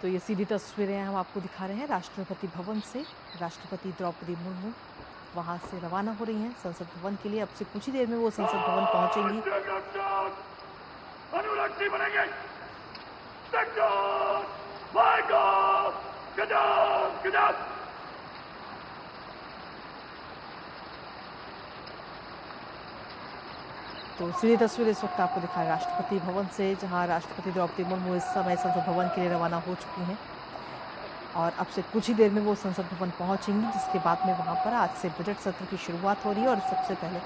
तो ये सीधी तस्वीरें हम आपको दिखा रहे हैं राष्ट्रपति भवन से। राष्ट्रपति द्रौपदी मुर्मू वहां से रवाना हो रही हैं संसद भवन के लिए। अब से कुछ ही देर में वो संसद भवन पहुंचेंगी। तो सीधी तस्वीर इस वक्त आपको दिखा राष्ट्रपति भवन से, जहां राष्ट्रपति द्रौपदी मुर्मू इस समय संसद भवन के लिए रवाना हो चुकी हैं और अब से कुछ ही देर में वो संसद भवन पहुंचेंगी, जिसके बाद में वहां पर आज से बजट सत्र की शुरुआत हो रही है और सबसे पहले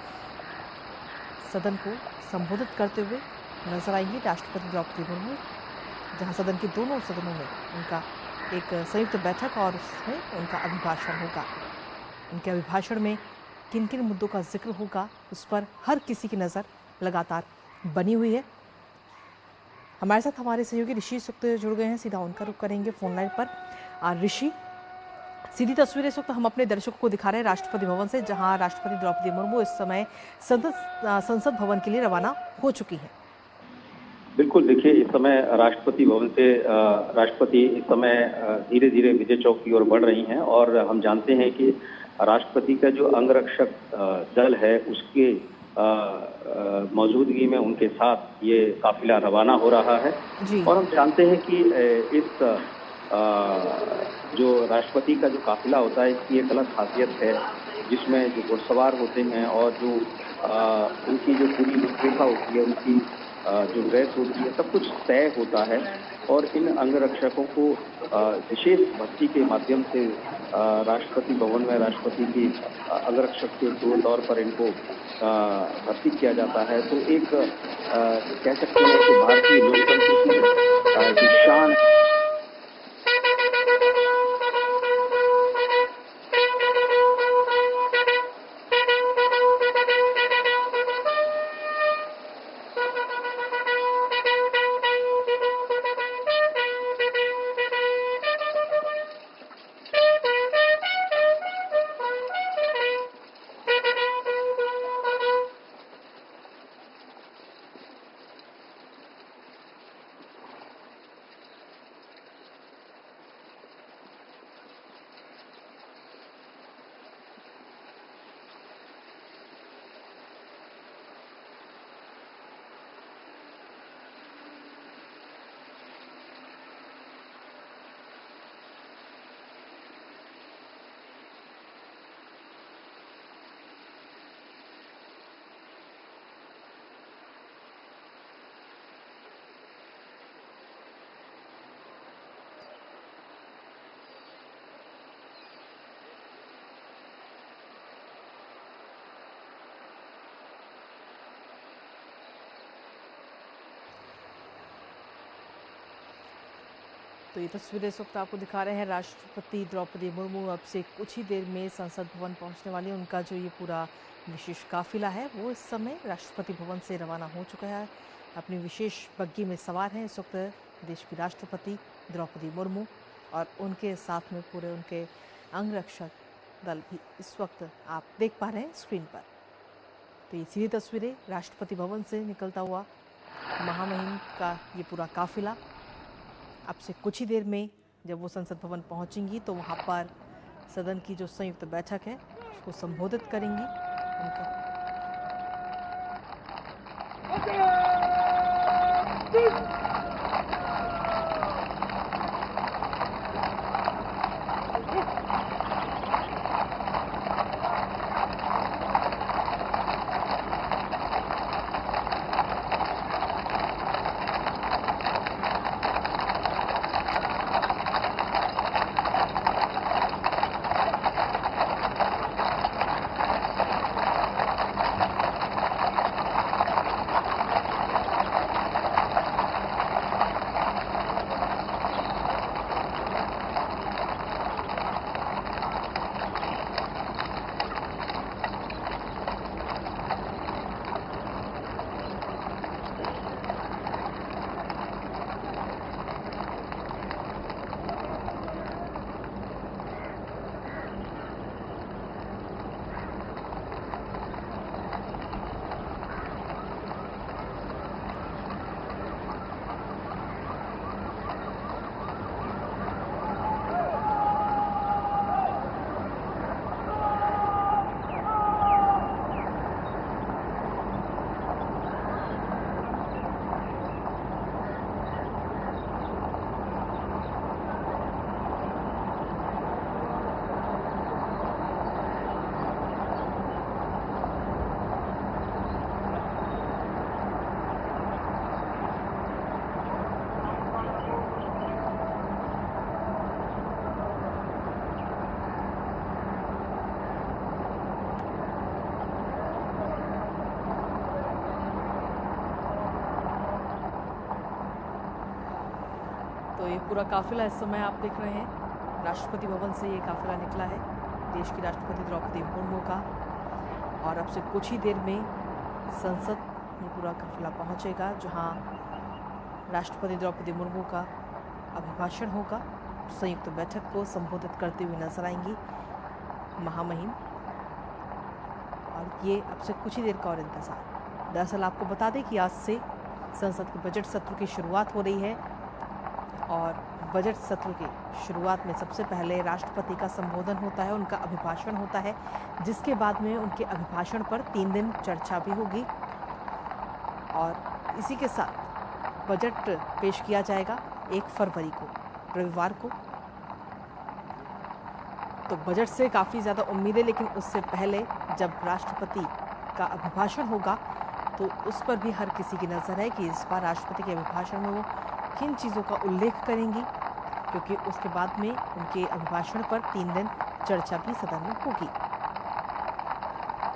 सदन को संबोधित करते हुए नजर आएंगी राष्ट्रपति द्रौपदी मुर्मू, जहां सदन के दोनों सदनों में उनका एक संयुक्त बैठक और उसमें उनका अभिभाषण होगा। उनके अभिभाषण में किन किन मुद्दों का जिक्र होगा, उस पर हर किसी की नज़र लगातार बनी हुई है। हमारे साथ हमारे सहयोगी ऋषि सुक्त जुड़ गए हैं, सीधा उनका रुख करेंगे फोन लाइन पर। ऋषि, सीधी तस्वीर इस वक्त हम अपने दर्शकों को दिखा रहे हैं राष्ट्रपति भवन से, जहां राष्ट्रपति द्रौपदी मुर्मू इस समय संसद भवन के लिए रवाना हो चुकी हैं। बिल्कुल, देखिए इस समय राष्ट्रपति भवन से राष्ट्रपति इस समय धीरे धीरे विजय चौक की ओर बढ़ रही हैं और हम जानते हैं कि राष्ट्रपति का जो अंगरक्षक दल है उसके मौजूदगी में उनके साथ ये काफिला रवाना हो रहा है। और हम जानते हैं कि इस जो राष्ट्रपति का जो काफिला होता है इसकी एक अलग खासियत है, जिसमें जो घुड़सवार होते हैं और जो उनकी जो पूरी रूपरेखा होती है, उनकी जो ड्रेस होती है, सब कुछ तय होता है। और इन अंगरक्षकों को विशेष भर्ती के माध्यम से राष्ट्रपति भवन में राष्ट्रपति की अंगरक्षक के तौर पर इनको भर्ती किया जाता है। तो एक कह सकते हैं कि भारतीय लोकतंत्र की शान तो ये तस्वीरें इस वक्त आपको दिखा रहे हैं राष्ट्रपति द्रौपदी मुर्मू अब से कुछ ही देर में संसद भवन पहुंचने वाली। उनका जो ये पूरा विशेष काफिला है वो इस समय राष्ट्रपति भवन से रवाना हो चुका है। अपनी विशेष बग्गी में सवार हैं इस वक्त देश की राष्ट्रपति द्रौपदी मुर्मू और उनके साथ में पूरे उनके अंगरक्षक दल भी इस वक्त आप देख पा रहे हैं स्क्रीन पर। तो ये सीधी तस्वीरें राष्ट्रपति भवन से निकलता हुआ महामहिम का ये पूरा काफिला अब से कुछ ही देर में जब वो संसद भवन पहुंचेंगी तो वहां पर सदन की जो संयुक्त बैठक है उसको संबोधित करेंगी। उनका तो ये पूरा काफिला इस समय आप देख रहे हैं राष्ट्रपति भवन से ये काफिला निकला है देश की राष्ट्रपति द्रौपदी मुर्मू का और अब से कुछ ही देर में संसद ये पूरा काफिला पहुंचेगा जहां राष्ट्रपति द्रौपदी मुर्मू का अभिभाषण होगा। संयुक्त बैठक को संबोधित करते हुए नजर आएंगी महामहिम और ये अब से कुछ ही देर का और इंतजार। दरअसल आपको बता दें कि आज से संसद के बजट सत्र की शुरुआत हो रही है और बजट सत्र की शुरुआत में सबसे पहले राष्ट्रपति का संबोधन होता है, उनका अभिभाषण होता है, जिसके बाद में उनके अभिभाषण पर 3 दिन चर्चा भी होगी और इसी के साथ बजट पेश किया जाएगा 1 फरवरी को रविवार को। तो बजट से काफ़ी ज़्यादा उम्मीदें, लेकिन उससे पहले जब राष्ट्रपति का अभिभाषण होगा तो उस पर भी हर किसी की नज़र है कि इस बार राष्ट्रपति के अभिभाषण में वो किन चीज़ों का उल्लेख करेंगी, क्योंकि उसके बाद में उनके अभिभाषण पर 3 दिन चर्चा भी सदन में होगी।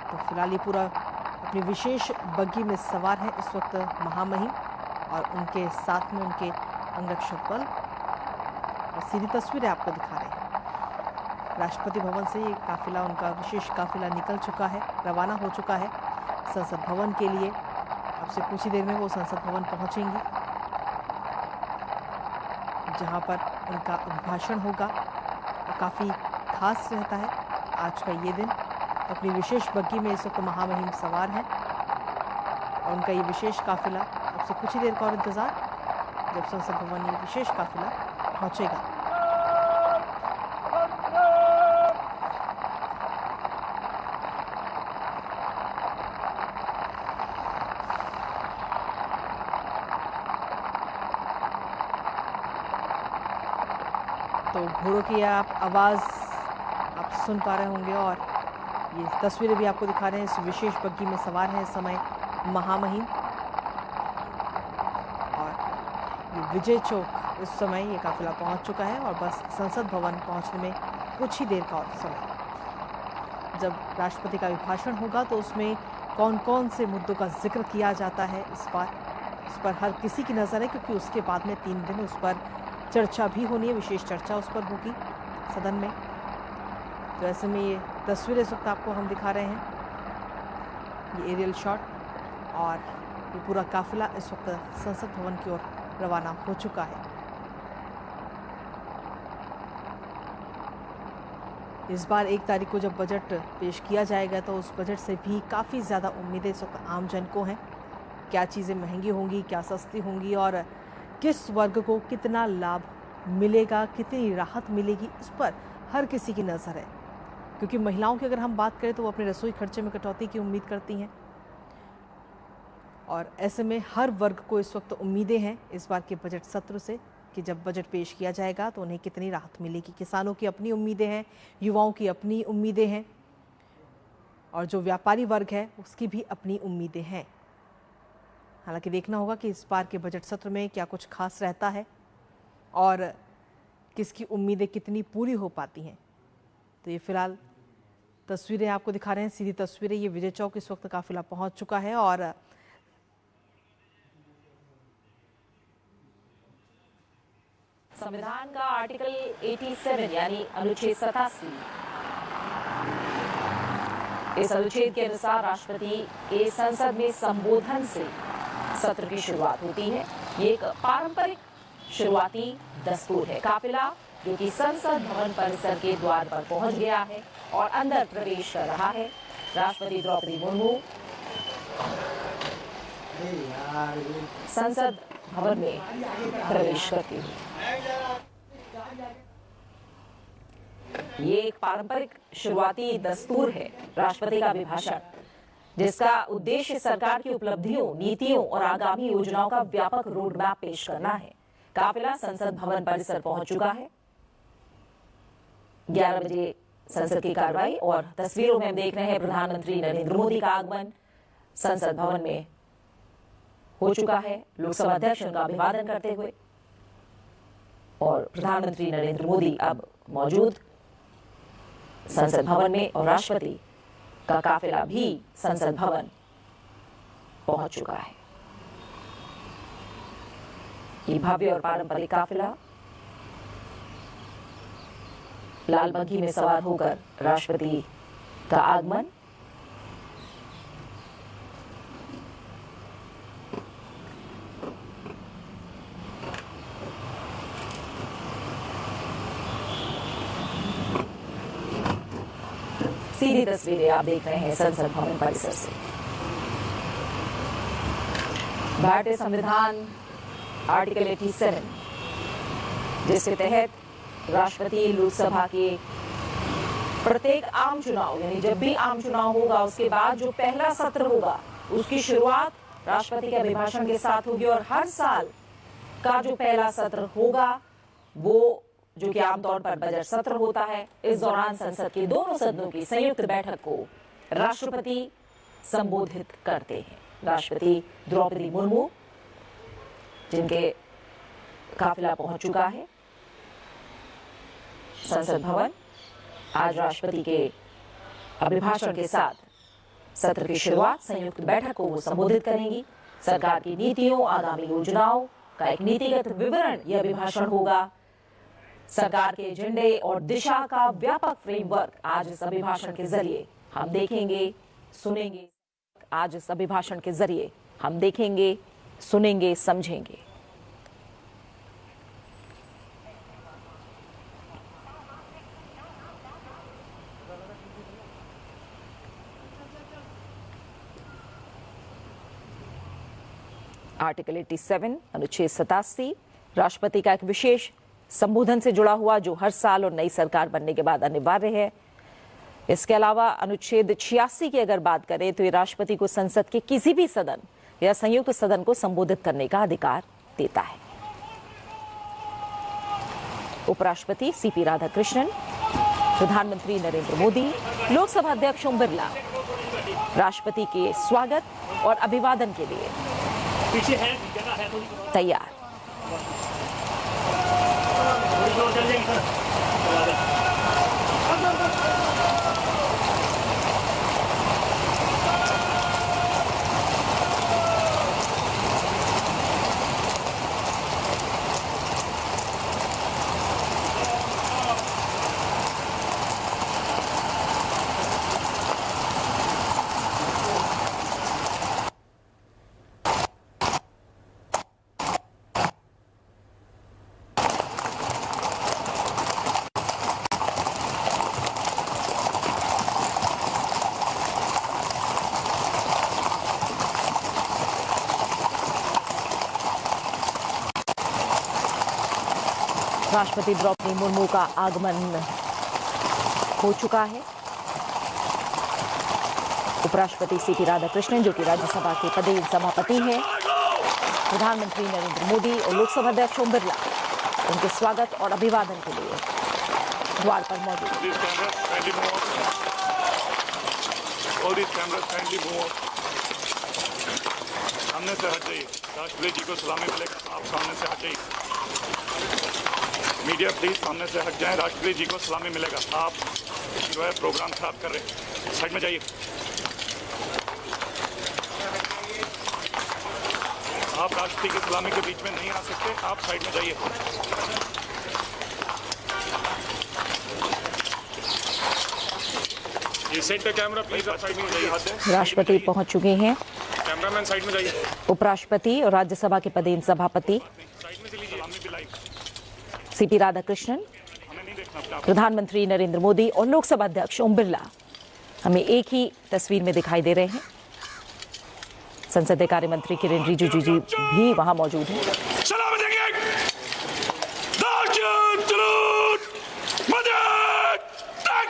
तो फिलहाल ये पूरा अपनी विशेष बग्गी में सवार है इस वक्त महामहिम और उनके साथ में उनके अंगरक्षक बल और सीधी तस्वीरें आपको दिखा रहे हैं। राष्ट्रपति भवन से ये काफिला, उनका विशेष काफिला निकल चुका है, रवाना हो चुका है संसद भवन के लिए। अब से कुछ ही देर में वो संसद भवन पहुंचेंगी जहां पर उनका अभिभाषण होगा। काफ़ी खास रहता है आज का ये दिन। अपनी विशेष बग्गी में इस वक्त महामहिम सवार हैं और उनका ये विशेष काफिला अब से कुछ ही देर का और इंतज़ार जब संसद भवन ये विशेष काफिला पहुंचेगा। तो घोड़ों की आप आवाज़ आप सुन पा रहे होंगे और ये तस्वीरें भी आपको दिखा रहे हैं। इस विशेष बग्गी में सवार हैं इस समय महामहिम और ये विजय चौक इस समय ये काफिला पहुंच चुका है और बस संसद भवन पहुंचने में कुछ ही देर का और समय। जब राष्ट्रपति का अभिभाषण होगा तो उसमें कौन कौन से मुद्दों का जिक्र किया जाता है इस पर हर किसी की नज़र है, क्योंकि उसके बाद में 3 दिन उस पर चर्चा भी होनी है, विशेष चर्चा उस पर होगी सदन में। तो ऐसे में ये तस्वीरें इस वक्त आपको हम दिखा रहे हैं, ये एरियल शॉट, और ये पूरा काफिला इस वक्त संसद भवन की ओर रवाना हो चुका है। इस बार 1 तारीख को जब बजट पेश किया जाएगा तो उस बजट से भी काफ़ी ज़्यादा उम्मीदें इस वक्त आम जन को हैं। क्या चीज़ें महंगी होंगी, क्या सस्ती होंगी, और किस वर्ग को कितना लाभ मिलेगा, कितनी राहत मिलेगी, इस पर हर किसी की नज़र है। क्योंकि महिलाओं की अगर हम बात करें तो वो अपने रसोई खर्चे में कटौती की उम्मीद करती हैं, और ऐसे में हर वर्ग को इस वक्त उम्मीदें हैं इस बार के बजट सत्र से कि जब बजट पेश किया जाएगा तो उन्हें कितनी राहत मिलेगी। किसानों की अपनी उम्मीदें हैं, युवाओं की अपनी उम्मीदें हैं, और जो व्यापारी वर्ग है उसकी भी अपनी उम्मीदें हैं। हालांकि देखना होगा कि इस बार के बजट सत्र में क्या कुछ खास रहता है और किसकी उम्मीदें कितनी पूरी हो पाती हैं। तो ये फिलहाल तस्वीरें आपको दिखा रहे हैं, सीधी तस्वीरें। ये विजय चौक इस वक्त काफिला पहुंच चुका है, और संविधान का आर्टिकल 87 यानी अनुच्छेद 87, इस अनुच्छेद के अनुसार राष्ट्रपति के संसद में संबोधन से सत्र की शुरुआत होती है। ये एक पारंपरिक शुरुआती दस्तूर है। काफिला जो कि संसद भवन परिसर के द्वार पर पहुंच गया है और अंदर प्रवेश कर रहा है। राष्ट्रपति द्रौपदी मुर्मू संसद भवन में प्रवेश करती है। ये एक पारंपरिक शुरुआती दस्तूर है, राष्ट्रपति का अभिभाषण, जिसका उद्देश्य सरकार की उपलब्धियों, नीतियों और आगामी योजनाओं का व्यापक रोड मैप पेश करना है। काफिला संसद भवन परिसर पहुंच चुका है। 11 बजे संसद की कार्रवाई, और तस्वीरों में हम देख रहे हैं प्रधानमंत्री नरेंद्र मोदी का आगमन संसद भवन में हो चुका है। लोकसभा अध्यक्ष उनका अभिवादन करते हुए, और प्रधानमंत्री नरेंद्र मोदी अब मौजूद संसद भवन में, और राष्ट्रपति का काफिला भी संसद भवन पहुंच चुका है। ये भव्य और पारंपरिक काफिला लाल बग्घी में सवार होकर राष्ट्रपति का आगमन, सीधी तस्वीरें आप देख रहे हैं संसद भवन परिसर से। भारतीय संविधान आर्टिकल 87, जिसके तहत राष्ट्रपति लोकसभा के प्रत्येक आम चुनाव, यानी जब भी आम चुनाव होगा उसके बाद जो पहला सत्र होगा उसकी शुरुआत राष्ट्रपति के अभिभाषण के साथ होगी, और हर साल का जो पहला सत्र होगा वो, जो कि आमतौर पर बजट सत्र होता है, इस दौरान संसद के दोनों सदनों की संयुक्त बैठक को राष्ट्रपति संबोधित करते हैं। राष्ट्रपति द्रौपदी मुर्मू, जिनके काफिला पहुंच चुका है संसद भवन, आज राष्ट्रपति के अभिभाषण के साथ सत्र की शुरुआत, संयुक्त बैठक को वो संबोधित करेंगी। सरकार की नीतियों, आगामी योजनाओं का एक नीतिगत विवरण यह अभिभाषण होगा। सरकार के एजेंडे और दिशा का व्यापक फ्रेमवर्क आज इस अभिभाषण के जरिए हम देखेंगे, सुनेंगे। आज इस अभिभाषण के जरिए हम देखेंगे, सुनेंगे, समझेंगे। आर्टिकल 87 अनुच्छेद 87 राष्ट्रपति का एक विशेष संबोधन से जुड़ा हुआ, जो हर साल और नई सरकार बनने के बाद अनिवार्य है। इसके अलावा अनुच्छेद 86 की अगर बात करें तो ये राष्ट्रपति को संसद के किसी भी सदन या संयुक्त सदन को संबोधित करने का अधिकार देता है। उपराष्ट्रपति सीपी राधाकृष्णन, प्रधानमंत्री नरेंद्र मोदी, लोकसभा अध्यक्ष ओम बिरला राष्ट्रपति के स्वागत और अभिवादन के लिए तैयार। राष्ट्रपति द्रौपदी मुर्मू का आगमन हो चुका है। उपराष्ट्रपति सीपी राधाकृष्णन, जो कि राज्यसभा के पदेन सभापति हैं, प्रधानमंत्री नरेंद्र मोदी और लोकसभा अध्यक्ष ओम बिरला उनके स्वागत और अभिवादन के लिए द्वार पर मौजूद हैं। सामने से हट जाइए, राष्ट्रपति जी को सलामी मिलेगा, आप सामने से हट जाइए। मीडिया प्लीज सामने से हट जाएं, राष्ट्रपति जी को सलामी मिलेगा। आप जो है प्रोग्राम खराब कर रहे हैं, साइड में जाइए। आप राष्ट्रपति की सलामी के बीच में नहीं आ सकते, आप साइड में जाइए। सेंटर कैमरा प्लीज, आप साइड में जाइए। राष्ट्रपति पहुंच चुके हैं। कैमरामैन साइड में जाइए। उपराष्ट्रपति और राज्यसभा के पदेन सभापति साइड में चलिए, सलामी भी लाइव। सीपी राधाकृष्णन, हमें नहीं देखना अपना। प्रधानमंत्री नरेंद्र मोदी और लोकसभा अध्यक्छ ओम बिरला हमें एक ही तस्वीर में दिखाई दे रहे हैं। संसदीय कार्य मंत्री किरेन रिजिजू जी भी वहां मौजूद हैं। सलामी देंगे। दार्चुन तुलून मदद तक।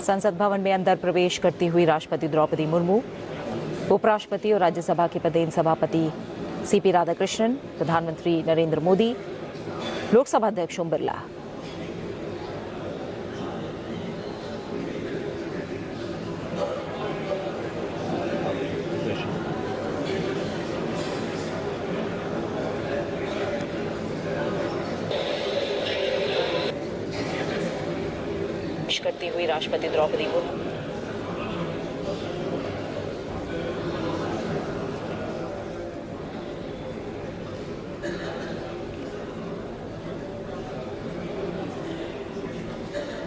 संसद भवन में अंदर प्रवेश करती हुई राष्ट्रपति द्रौपदी मुर्मू, उपराष्ट्रपति और राज्यसभा के पदेन सभापति सीपी राधाकृष्णन, प्रधानमंत्री नरेंद्र मोदी, लोकसभा अध्यक्ष ओम बिरला। करती हुई राष्ट्रपति द्रौपदी मुर्मू,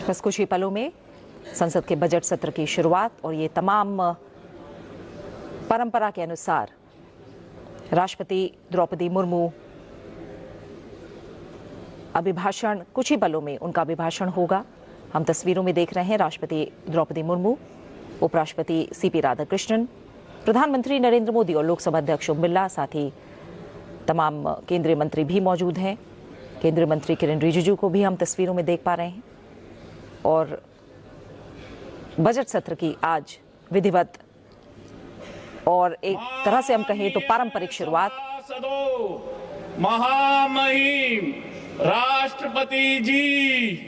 बस कुछ ही पलों में संसद के बजट सत्र की शुरुआत और ये तमाम परंपरा के अनुसार राष्ट्रपति द्रौपदी मुर्मू अभिभाषण, कुछ ही पलों में उनका अभिभाषण होगा। हम तस्वीरों में देख रहे हैं राष्ट्रपति द्रौपदी मुर्मू, उपराष्ट्रपति सीपी राधाकृष्णन, प्रधानमंत्री नरेंद्र मोदी और लोकसभा अध्यक्ष ओम बिरला, साथ ही तमाम केंद्रीय मंत्री भी मौजूद हैं। केंद्रीय मंत्री किरेन रिजिजू को भी हम तस्वीरों में देख पा रहे हैं। और बजट सत्र की आज विधिवत और एक तरह से हम कहें तो पारंपरिक शुरुआत। महामहिम राष्ट्रपति जी,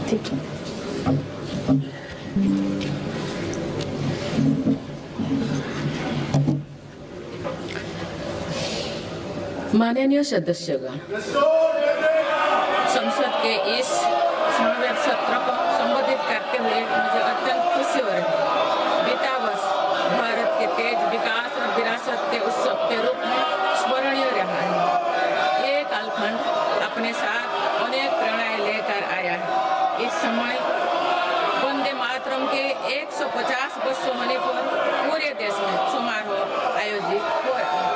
ठीक है। माननीय सदस्यगण, संसद के इस समावेश सत्र को संबोधित करते हुए मुझे अत्यंत खुशी हो रही है। बीता वर्ष भारत के तेज विकास और विरासत के उत्सव के रूप में स्मरणीय रहा है। ये कालखंड अपने साथ अनेक प्रेरणाएं लेकर आया है। इस समय वंदे मातरम के 150 वर्ष होने पर पूरे देश में समारोह आयोजित हो रहा है।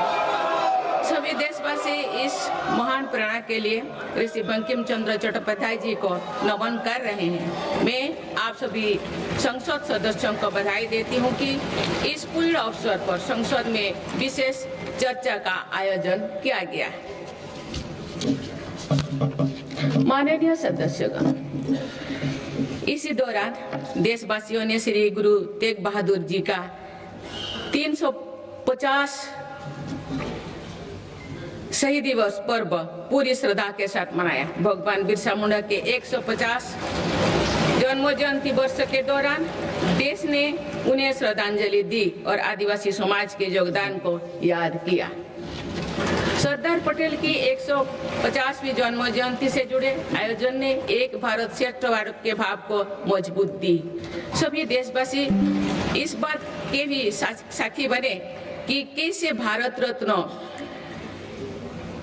सभी देशवासी इस महान प्रेरणा के लिए ऋषि बंकिम चंद्र चट्टोपाध्याय जी को नमन कर रहे हैं। मैं आप सभी संसद सदस्यों को बधाई देती हूं कि इस पूर्ण अवसर पर संसद में विशेष चर्चा का आयोजन किया गया है। माननीय सदस्यगण, इसी दौरान देशवासियों ने श्री गुरु तेग बहादुर जी का 350 शहीद दिवस पर्व पूरी श्रद्धा के साथ मनाया। भगवान बिरसा मुंडा के 150 जन्म जयंती वर्ष के दौरान देश ने उन्हें श्रद्धांजलि दी और आदिवासी समाज के योगदान को याद किया। सरदार पटेल की 150वीं जन्म जयंती से जुड़े आयोजन ने एक भारत श्रेष्ठ भारत के भाव को मजबूत दी। सभी देशवासी इस बात के भी साक्षी बने कि कैसे भारत रत्न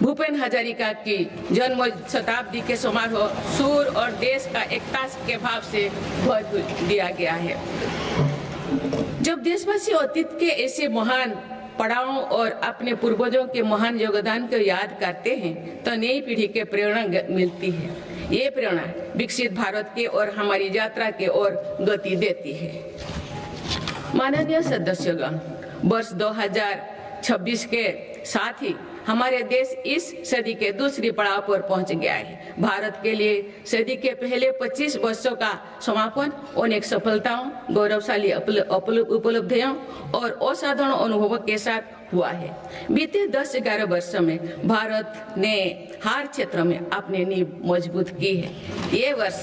भूपेन हजारिका की जन्म शताब्दी के समारोह सूर और देश का एकता के भाव से भर दिया गया है। जब देशवासी अतीत के ऐसे महान पड़ावों और अपने पूर्वजों के महान योगदान को याद करते हैं तो नई पीढ़ी के प्रेरणा मिलती है। ये प्रेरणा विकसित भारत के और हमारी यात्रा के ओर गति देती है। माननीय सदस्यगण, वर्ष 2026 के साथ ही हमारे देश इस सदी के दूसरी पड़ाव पर पहुंच गया है। भारत के लिए सदी के पहले 25 वर्षों का समापन अनेक सफलताओं, गौरवशाली उपलब्धियों और असाधारण अनुभवों के साथ हुआ है। बीते 10-11 वर्षों में भारत ने हर क्षेत्र में अपनी नींव मजबूत की है। ये वर्ष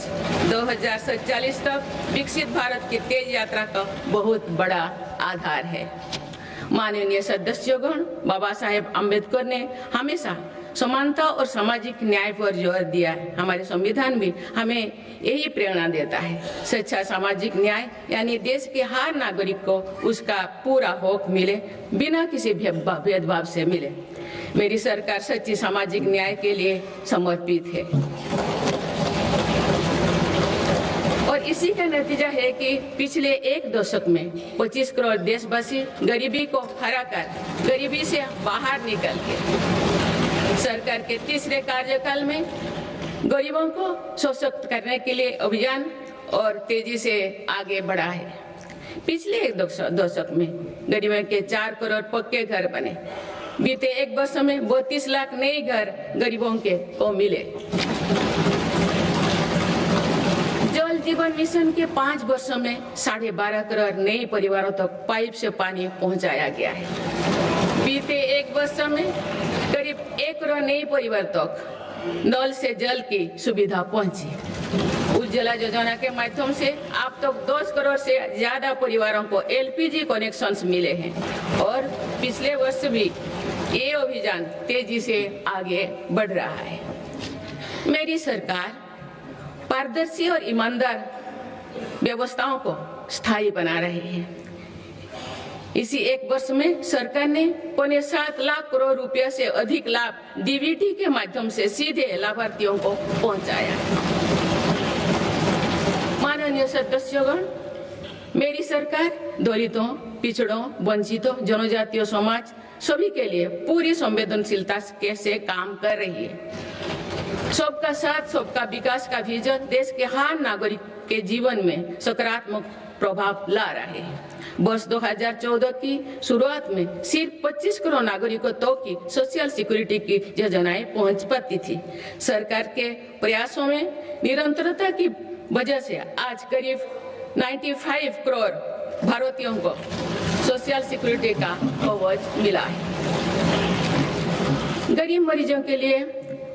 2047 तक विकसित भारत की तेज यात्रा का बहुत बड़ा आधार है। माननीय सदस्यगण, बाबा साहेब अम्बेडकर ने हमेशा समानता और सामाजिक न्याय पर जोर दिया है। हमारे संविधान भी हमें यही प्रेरणा देता है। सच्चा सामाजिक न्याय यानी देश के हर नागरिक को उसका पूरा हक मिले, बिना किसी भेदभाव से मिले। मेरी सरकार सच्ची सामाजिक न्याय के लिए समर्पित है और इसी का नतीजा है कि पिछले एक दशक में 25 करोड़ देशवासी गरीबी को हराकर गरीबी से बाहर निकल के सरकार के तीसरे कार्यकाल में गरीबों को सशक्त करने के लिए अभियान और तेजी से आगे बढ़ा है। पिछले एक दशक में गरीबों के 4 करोड़ पक्के घर बने। बीते एक वर्ष में 32 लाख नए घर गरीबों के को मिले। जल जीवन मिशन के 5 वर्षों में 12.5 करोड़ नए परिवारों तक पाइप से पानी पहुंचाया गया है। बीते एक वर्ष में करीब 1 करोड़ नए परिवार तक नल से जल की सुविधा पहुंची। उज्ज्वला योजना के माध्यम से अब तक 10 करोड़ से ज्यादा परिवारों को एलपीजी कनेक्शंस मिले हैं और पिछले वर्ष भी ये अभियान तेजी से आगे बढ़ रहा है। मेरी सरकार पारदर्शी और ईमानदार व्यवस्थाओं को स्थायी बना रही है। इसी एक वर्ष में सरकार ने 7 लाख करोड़ रुपया से अधिक लाभ डीबीटी के माध्यम से सीधे लाभार्थियों को पहुंचाया। माननीय सदस्यगण, मेरी सरकार दलितों, पिछड़ों, वंचितों, जनजातीय समाज सभी के लिए पूरी संवेदनशीलता से काम कर रही है। सबका साथ सबका विकास का विजन देश के हर नागरिक के जीवन में सकारात्मक प्रभाव ला रहा है। वर्ष 2014 की शुरुआत में सिर्फ 25 करोड़ नागरिकों तक की सोशल सिक्योरिटी की योजनाएं पहुंच पाती थी। सरकार के प्रयासों में निरंतरता की वजह से आज करीब 95 करोड़ भारतीयों को सोशल सिक्योरिटी का कवच मिला है। गरीब मरीजों के लिए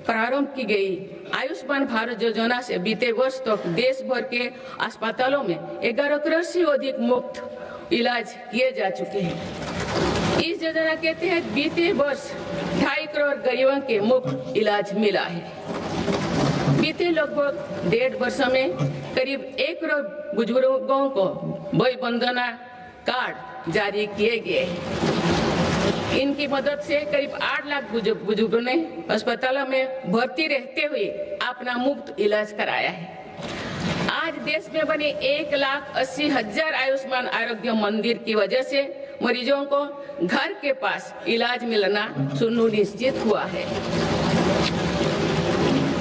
प्रारंभ की गई आयुष्मान भारत योजना से बीते वर्ष तक देश भर के अस्पतालों में 11 करोड़ से अधिक मुफ्त इलाज किए जा चुके हैं। इस योजना के तहत बीते वर्ष 2.5 करोड़ गरीबों के मुफ्त इलाज मिला है। बीते लगभग 1.5 वर्षों में करीब 1 करोड़ बुजुर्गों को वय वंदना कार्ड जारी किए गए हैं। इनकी मदद से करीब 8 लाख बुजुर्गों ने अस्पतालों में भर्ती रहते हुए अपना मुफ्त इलाज कराया है। आज देश में बने 1,80,000 आयुष्मान आरोग्य मंदिर की वजह से मरीजों को घर के पास इलाज मिलना सुनिश्चित हुआ है।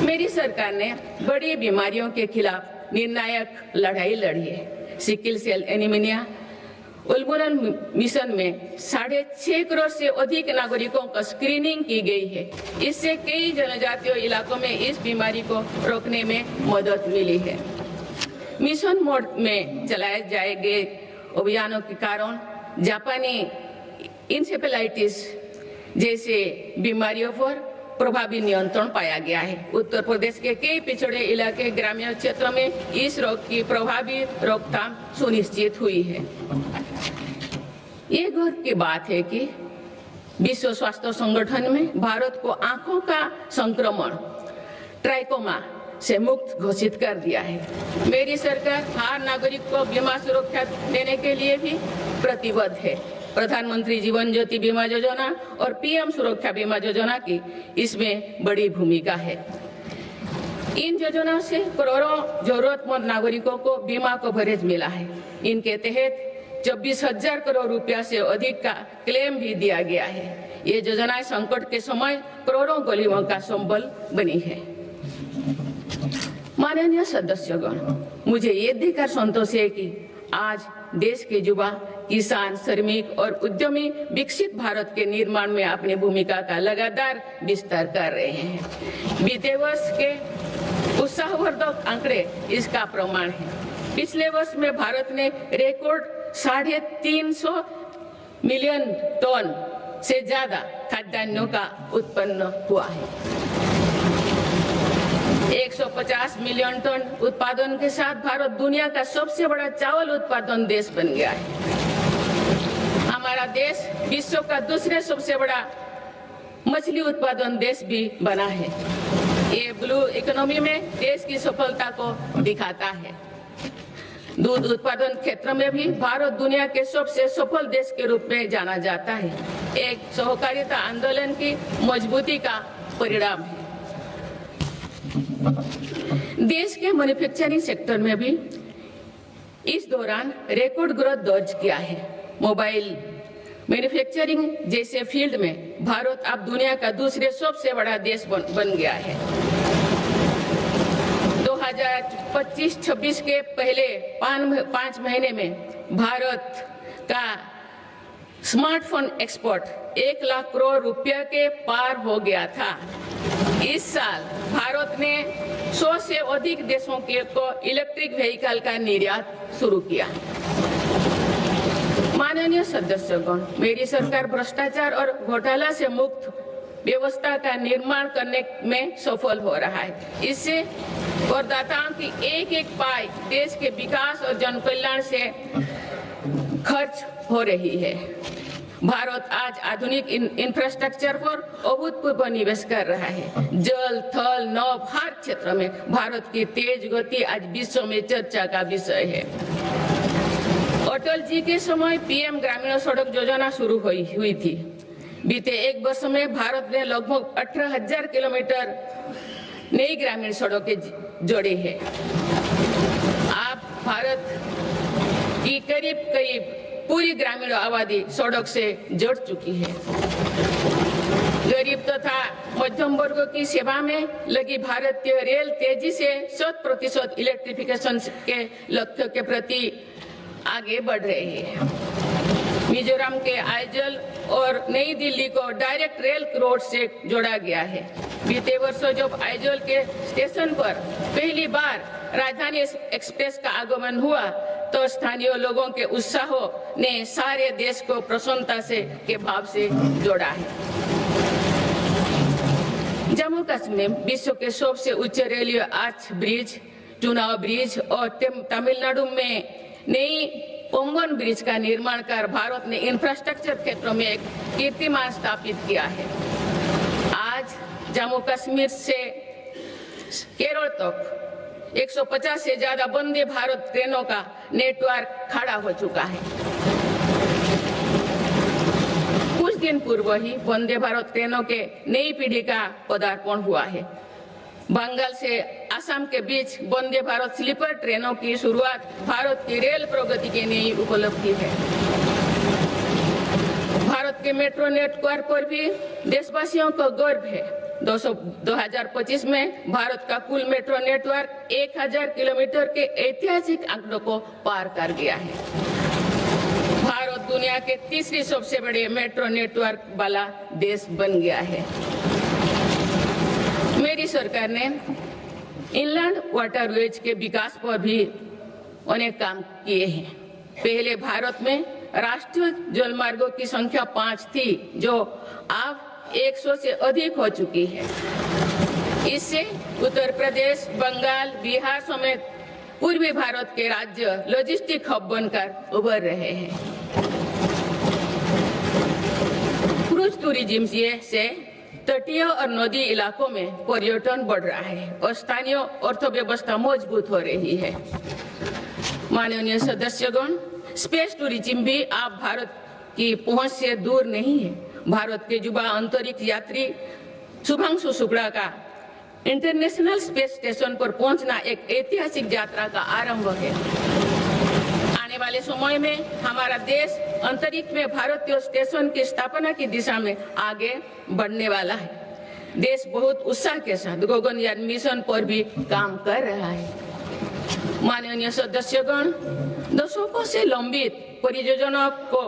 मेरी सरकार ने बड़ी बीमारियों के खिलाफ निर्णायक लड़ाई लड़ी है। सिकल सेल एनीमिया उन्मूलन मिशन में 6.5 करोड़ से अधिक नागरिकों का स्क्रीनिंग की गई है। इससे कई जनजातीय इलाकों में इस बीमारी को रोकने में मदद मिली है। मिशन मोड में चलाए जाए गए अभियानों के कारण जापानी इंसेफेलाइटिस जैसे बीमारियों पर प्रभावी नियंत्रण पाया गया है। उत्तर प्रदेश के कई पिछड़े इलाके ग्रामीण क्षेत्रों में इस रोग की प्रभावी रोकथाम सुनिश्चित हुई है। ये गर्व की बात है कि विश्व स्वास्थ्य संगठन में भारत को आंखों का संक्रमण ट्राइकोमा से मुक्त घोषित कर दिया है। मेरी सरकार हर नागरिक को बीमा सुरक्षा देने के लिए भी प्रतिबद्ध है। प्रधानमंत्री जीवन ज्योति बीमा योजना और पीएम सुरक्षा बीमा योजना की इसमें बड़ी भूमिका है। इन योजनाओं से करोड़ों जरूरतमंद नागरिकों को बीमा कवरेज मिला है। इनके तहत 24,000 करोड़ रुपया से अधिक का क्लेम भी दिया गया है। ये योजनाएं संकट के समय करोड़ों गरीबों का संबल बनी है। माननीय सदस्यगण, मुझे ये देखकर संतोष है कि आज देश के युवा किसान, श्रमिक और उद्यमी विकसित भारत के निर्माण में अपनी भूमिका का लगातार विस्तार कर रहे हैं। बीते वर्ष के उत्साहवर्धक आंकड़े इसका प्रमाण है। पिछले वर्ष में भारत ने रिकॉर्ड 350 मिलियन टन से ज्यादा खाद्यान्नों का उत्पन्न हुआ है। 150 मिलियन टन उत्पादन के साथ भारत दुनिया का सबसे बड़ा चावल उत्पादन देश बन गया है। हमारा देश विश्व का दूसरे सबसे बड़ा मछली उत्पादन देश भी बना है। ये ब्लू इकोनॉमी में देश की सफलता को दिखाता है। दूध उत्पादन क्षेत्र में भी भारत दुनिया के सबसे सफल देश के रूप में जाना जाता है। एक सहकारिता आंदोलन की मजबूती का परिणाम है। देश के मैन्युफैक्चरिंग सेक्टर में भी इस दौरान रिकॉर्ड ग्रोथ दर्ज किया है। मोबाइल मैन्युफैक्चरिंग जैसे फील्ड में भारत अब दुनिया का दूसरे सबसे बड़ा देश बन गया है। 2025-26 के पहले 5 महीने में भारत का स्मार्टफोन एक्सपोर्ट 1 लाख करोड़ रुपया के पार हो गया था। इस साल भारत ने 100 से अधिक देशों को इलेक्ट्रिक व्हीकल का निर्यात शुरू किया। माननीय सदस्यगण, मेरी सरकार भ्रष्टाचार और घोटाला से मुक्त व्यवस्था का निर्माण करने में सफल हो रहा है। इससे करदाताओं की एक पाई देश के विकास और जन कल्याण से खर्च हो रही है। भारत आज आधुनिक इंफ्रास्ट्रक्चर पर अभूतपूर्व निवेश कर रहा है। जल, थल, नभ हर क्षेत्र में भारत की तेज गति आज विश्व में चर्चा का विषय है। अटल जी के समय पीएम ग्रामीण सड़क योजना शुरू हुई थी। बीते 1 वर्ष में भारत ने लगभग 18,000 किलोमीटर नई ग्रामीण सड़कें जोड़ी है। अब भारत की करीब पूरी ग्रामीण आबादी सड़क से जुड़ चुकी है। गरीब तथा मध्यम वर्ग की सेवा में लगी भारतीय रेल तेजी से 100% इलेक्ट्रिफिकेशन के लक्ष्य के प्रति आगे बढ़ रही है। मिजोरम के आइजल और नई दिल्ली को डायरेक्ट रेल रोड से जोड़ा गया है। बीते वर्षों जब आइजल के स्टेशन पर पहली बार राजधानी एक्सप्रेस का आगमन हुआ तो स्थानीय लोगों के उत्साह ने सारे देश को प्रसन्नता से के भाव से जोड़ा है। जम्मू कश्मीर विश्व के सबसे उच्च रेलवे आर्च ब्रिज, चुनाव ब्रिज और तमिलनाडु में नई पोंगन ब्रिज का निर्माण कर भारत ने इंफ्रास्ट्रक्चर क्षेत्रों में एक कीर्तिमान स्थापित किया है। आज जम्मू कश्मीर से केरल तक 150 से ज्यादा वंदे भारत ट्रेनों का नेटवर्क खड़ा हो चुका है। कुछ दिन पूर्व ही वंदे भारत ट्रेनों के नई पीढ़ी का पदार्पण हुआ है। बंगाल से असम के बीच वंदे भारत स्लीपर ट्रेनों की शुरुआत भारत की रेल प्रगति की नई उपलब्धि है। भारत के मेट्रो नेटवर्क पर भी देशवासियों को गर्व है। 2025 में भारत का कुल मेट्रो नेटवर्क 1000 किलोमीटर के ऐतिहासिक आंकड़ों को पार कर गया है। भारत दुनिया के तीसरी सबसे बड़े मेट्रो नेटवर्क वाला देश बन गया है। मेरी सरकार ने इनलैंड वाटरवेज के विकास पर भी अनेक काम किए हैं। पहले भारत में राष्ट्रीय जलमार्गों की संख्या 5 थी, जो अब 100 से अधिक हो चुकी है। इससे उत्तर प्रदेश, बंगाल, बिहार समेत पूर्वी भारत के राज्य लॉजिस्टिक हब बनकर उभर रहे हैं। क्रूज टूरिज्म से तटीय और नदी इलाकों में पर्यटन बढ़ रहा है और स्थानीय अर्थव्यवस्था मजबूत हो रही है। माननीय सदस्यगण, स्पेस टूरिज्म भी आप भारत की पहुंच से दूर नहीं है। भारत के युवा अंतरिक्ष यात्री शुभांशु शुक्ला का इंटरनेशनल स्पेस स्टेशन पर पहुंचना एक ऐतिहासिक यात्रा का आरंभ है। आने वाले समय में हमारा देश अंतरिक्ष में भारतीय स्टेशन की स्थापना की दिशा में आगे बढ़ने वाला है। देश बहुत उत्साह के साथ गगनयान मिशन पर भी काम कर रहा है। माननीय सदस्यगण, दशकों से लंबित परियोजनाओं को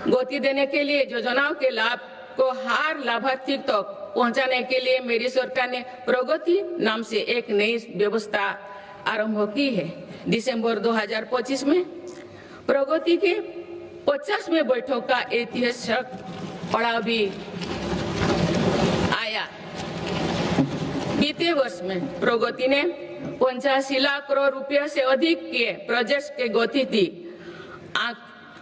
गति देने के लिए योजनाओं के लाभ को हर लाभार्थी तक पहुंचाने के लिए मेरी सरकार ने प्रगति नाम से एक नई व्यवस्था आरंभ की है। दिसंबर 2025 में प्रगति के 50वें बैठक का ऐतिहासिक पड़ाव भी आया। बीते वर्ष में प्रगति ने 85 लाख करोड़ रुपया से अधिक के प्रोजेक्ट्स के गति दी।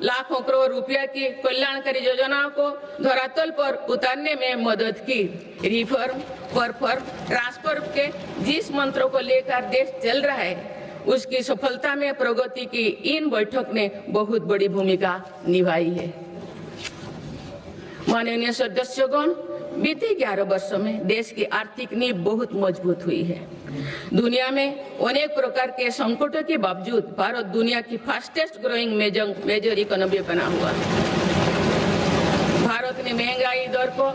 लाखों करोड़ रुपया की कल्याणकारी योजनाओं को धरातल पर उतारने में मदद की। रिफॉर्म, परफॉर्म, ट्रांसफर के जिस मंत्रों को लेकर देश चल रहा है, उसकी सफलता में प्रगति की इन बैठक ने बहुत बड़ी भूमिका निभाई है। माननीय सदस्यगण, बीते 11 वर्षों में देश की आर्थिक नींव बहुत मजबूत हुई है। दुनिया में अनेक प्रकार के संकटों के बावजूद भारत दुनिया की फास्टेस्ट ग्रोइंग मेजर इकोनॉमी बना हुआ है। भारत ने महंगाई दर को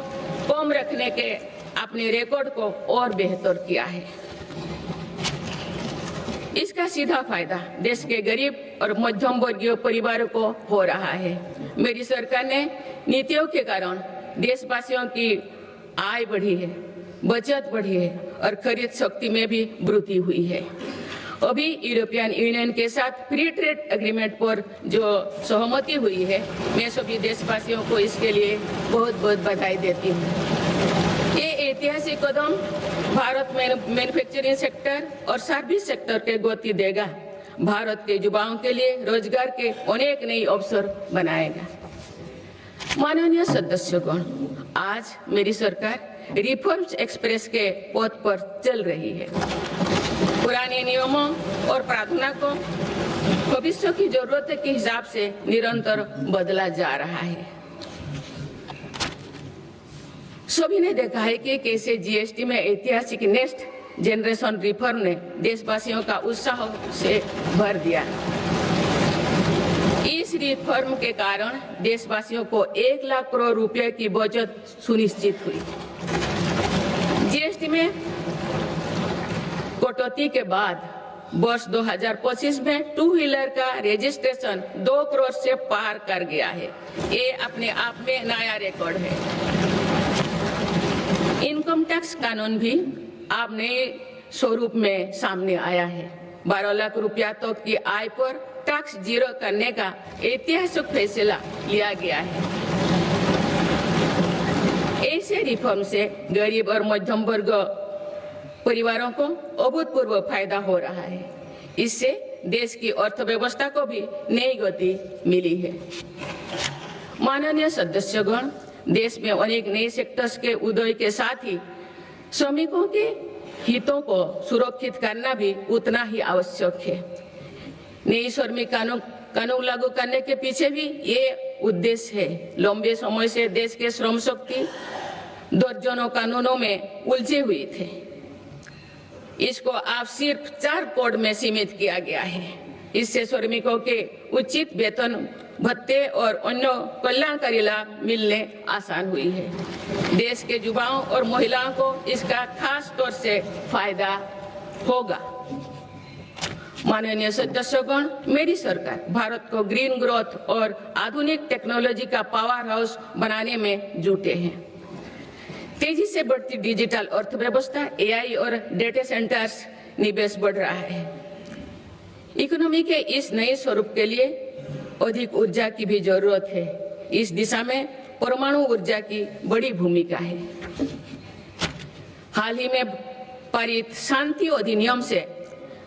कम रखने के अपने रिकॉर्ड को और बेहतर किया है। इसका सीधा फायदा देश के गरीब और मध्यम वर्गीय परिवारों को हो रहा है। मेरी सरकार ने नीतियों के कारण देशवासियों की आय बढ़ी है, बचत बढ़ी है और खरीद शक्ति में भी वृद्धि हुई है। अभी यूरोपियन यूनियन के साथ फ्री ट्रेड एग्रीमेंट पर जो सहमति हुई है, मैं सभी देशवासियों को इसके लिए बहुत बहुत बधाई देती हूँ। ये ऐतिहासिक कदम भारत में मैन्युफैक्चरिंग सेक्टर और सर्विस सेक्टर के गति देगा। भारत के युवाओं के लिए रोजगार के अनेक नए अवसर बनाएगा। माननीय सदस्यगण, आज मेरी सरकार रिफॉर्म्स एक्सप्रेस के पथ पर चल रही है। पुराने नियमों और प्रावधानों को भविष्य की जरूरत के हिसाब से निरंतर बदला जा रहा है। सभी ने देखा है कि कैसे जीएसटी में ऐतिहासिक नेक्स्ट जनरेशन रिफॉर्म ने देशवासियों का उत्साह से भर दिया। इस रिफॉर्म के कारण देशवासियों को 1 लाख करोड़ रुपए की बचत सुनिश्चित हुई। जीएसटी में कटौती के बाद वर्ष 2025 में 2 व्हीलर का रजिस्ट्रेशन 2 करोड़ से पार कर गया है। ये अपने आप में नया रिकॉर्ड है। इनकम टैक्स कानून भी अब नए स्वरूप में सामने आया है। 12 लाख रुपया तक की आय पर टैक्स जीरो करने का ऐतिहासिक फैसला लिया गया है। ऐसे रिफॉर्म से गरीब और मध्यम वर्ग परिवारों को अभूतपूर्व फायदा हो रहा है। इससे देश की अर्थव्यवस्था को भी नई गति मिली है। माननीय सदस्यगण, देश में अनेक नए सेक्टर्स के उदय के साथ ही श्रमिकों के हितों को सुरक्षित करना भी उतना ही आवश्यक है। नई श्रमिक कानून लागू करने के पीछे भी ये उद्देश्य है। लंबे समय से देश के श्रम शक्ति दर्जनों कानूनों में उलझे हुए थे। इसको आप सिर्फ 4 कोड में सीमित किया गया है। इससे श्रमिकों के उचित वेतन भत्ते और अन्य कल्याणकारी लाभ मिलने आसान हुई है। देश के युवाओं और महिलाओं को इसका खास तौर से फायदा होगा। माननीय सदस्यगण, मेरी सरकार भारत को ग्रीन ग्रोथ और आधुनिक टेक्नोलॉजी का पावर हाउस बनाने में जुटे हैं। तेजी से बढ़ती डिजिटल अर्थव्यवस्था, एआई और डेटा सेंटर्स निवेश बढ़ रहा है। इकोनॉमी के इस नए स्वरूप के लिए अधिक ऊर्जा की भी जरूरत है। इस दिशा में परमाणु ऊर्जा की बड़ी भूमिका है। हाल ही में पारित शांति अधिनियम से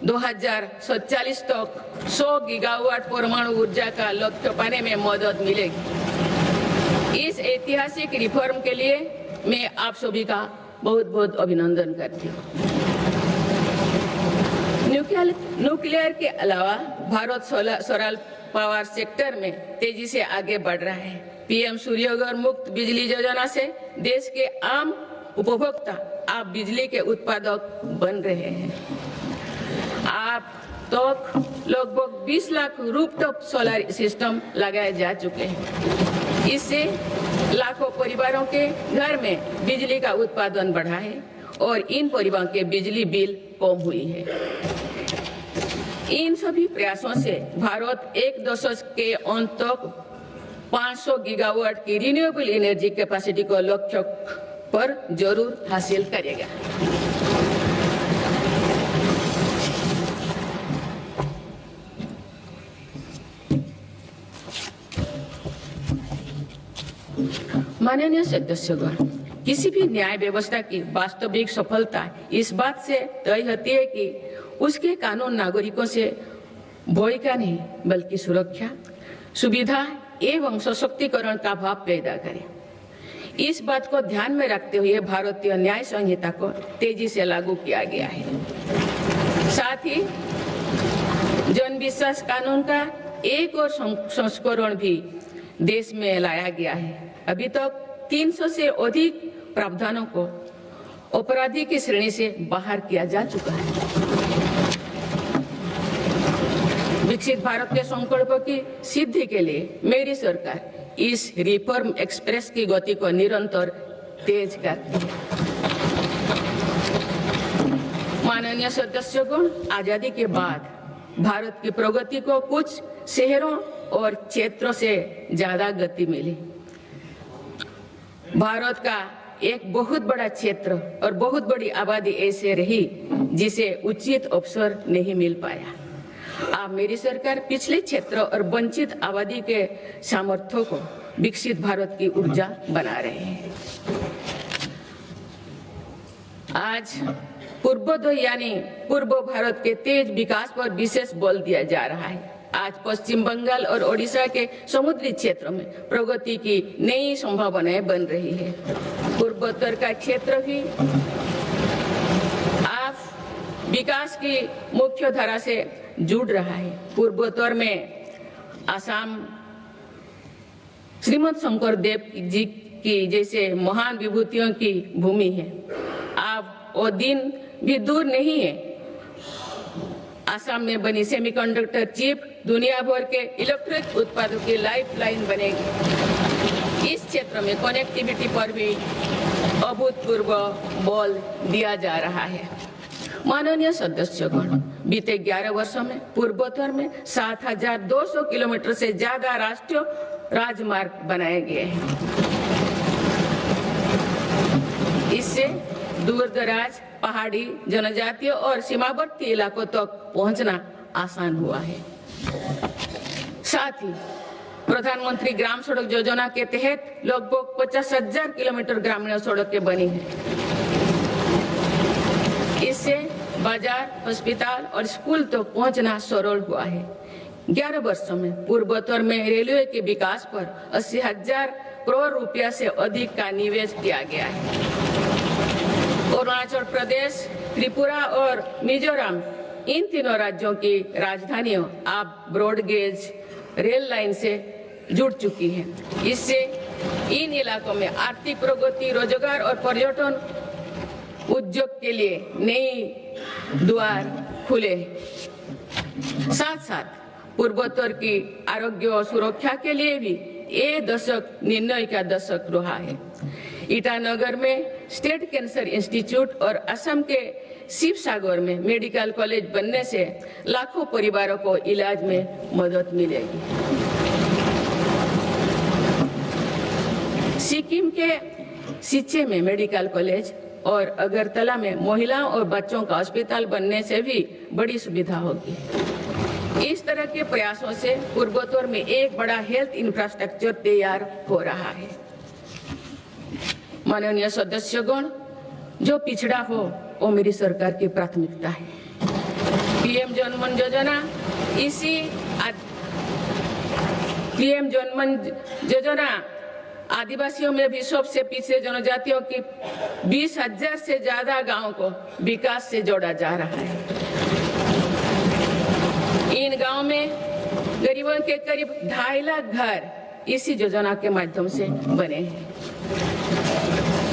2047 तक 100 गीगावाट परमाणु ऊर्जा का लक्ष्य पाने में मदद मिलेगी। इस ऐतिहासिक रिफॉर्म के लिए मैं आप सभी का बहुत बहुत अभिनंदन करती हूँ। न्यूक्लियर के अलावा भारत सोलर पावर सेक्टर में तेजी से आगे बढ़ रहा है। पीएम सूर्यघर मुक्त बिजली योजना से देश के आम उपभोक्ता आप बिजली के उत्पादक बन रहे हैं। आप तक लगभग 20 लाख रूफटॉप सोलर सिस्टम लगाए जा चुके हैं। इससे लाखों परिवारों के घर में बिजली का उत्पादन बढ़ा है और इन परिवारों के बिजली बिल कम हुई है। इन सभी प्रयासों से भारत एक दशक के अंत तक 500 गीगावाट की रिन्यूएबल एनर्जी कैपेसिटी को लक्ष्य पर जरूर हासिल करेगा। माननीय सदस्यगण, किसी भी न्याय व्यवस्था की वास्तविक सफलता इस बात से तय होती है कि उसके कानून नागरिकों से भय का नहीं बल्कि सुरक्षा, सुविधा एवं सशक्तिकरण का भाव पैदा करे। इस बात को ध्यान में रखते हुए भारतीय न्याय संहिता को तेजी से लागू किया गया है। साथ ही जन विश्वास कानून का एक और संस्करण भी देश में लाया गया है। अभी तक 300 से अधिक प्रावधानों को अपराधी की श्रेणी से बाहर किया जा चुका है। विकसित भारत के संकल्प की सिद्धि के लिए मेरी सरकार इस रिफॉर्म एक्सप्रेस की गति को निरंतर तेज करती है। माननीय सदस्यगण, आजादी के बाद भारत की प्रगति को कुछ शहरों और क्षेत्रों से ज्यादा गति मिली। भारत का एक बहुत बड़ा क्षेत्र और बहुत बड़ी आबादी ऐसे रही जिसे उचित अवसर नहीं मिल पाया। अब मेरी सरकार पिछले क्षेत्र और वंचित आबादी के सामर्थ्यों को विकसित भारत की ऊर्जा बना रहे हैं। आज पूर्वोदय यानी पूर्व भारत के तेज विकास पर विशेष बल दिया जा रहा है। आज पश्चिम बंगाल और ओडिशा के समुद्री क्षेत्रों में प्रगति की नई संभावनाएं बन रही है। पूर्वोत्तर का क्षेत्र भी आज विकास की मुख्य धारा से जुड़ रहा है। पूर्वोत्तर में असम श्रीमद शंकर देव जी की जैसे महान विभूतियों की भूमि है। अब वो दिन भी दूर नहीं है। असम में बनी सेमीकंडक्टर चिप दुनिया भर के इलेक्ट्रिक उत्पादों की लाइफलाइन बनेगी। इस क्षेत्र में कनेक्टिविटी पर भी अभूतपूर्व बल दिया जा रहा है। माननीय सदस्यगण, बीते 11 वर्षों में पूर्वोत्तर में 7,200 किलोमीटर से ज्यादा राष्ट्रीय राजमार्ग बनाए गए हैं। इससे दूर दराज, पहाड़ी, जनजातीय और सीमावर्ती इलाकों तक पहुंचना आसान हुआ है। साथ ही प्रधानमंत्री ग्राम सड़क योजना के तहत लगभग 50,000 किलोमीटर ग्रामीण सड़कें बनी हैं। इससे बाजार, अस्पताल और स्कूल तक पहुंचना सरल हुआ है। 11 वर्षों में पूर्वोत्तर में रेलवे के विकास पर 80,000 करोड़ रुपया से अधिक का निवेश किया गया है। अरुणाचल प्रदेश, त्रिपुरा और मिजोरम, इन तीनों राज्यों की राजधानियों अब ब्रॉड गेज रेल लाइन से जुड़ चुकी है। इससे इन इलाकों में आर्थिक प्रगति, रोजगार और पर्यटन उद्योग के लिए नई द्वार खुले हैं। साथ साथ पूर्वोत्तर की आरोग्य और सुरक्षा के लिए भी ये दशक निर्णय का दशक रहा है। ईटानगर में स्टेट कैंसर इंस्टीट्यूट और असम के शिवसागर में मेडिकल कॉलेज बनने से लाखों परिवारों को इलाज में मदद मिलेगी। सिक्किम के सिच्चे में मेडिकल कॉलेज और अगरतला में महिलाओं और बच्चों का अस्पताल बनने से भी बड़ी सुविधा होगी। इस तरह के प्रयासों से पूर्वोत्तर में एक बड़ा हेल्थ इंफ्रास्ट्रक्चर तैयार हो रहा है। माननीय सदस्यगण, जो पिछड़ा हो वो मेरी सरकार की प्राथमिकता है। पीएम जनमन योजना पीएम जनमन योजना आदिवासियों में भी सबसे पिछड़े जनजातियों की 20,000 से ज्यादा गांवों को विकास से जोड़ा जा रहा है। इन गांवों में गरीबों के करीब 2.5 लाख घर इसी योजना के माध्यम से बने हैं।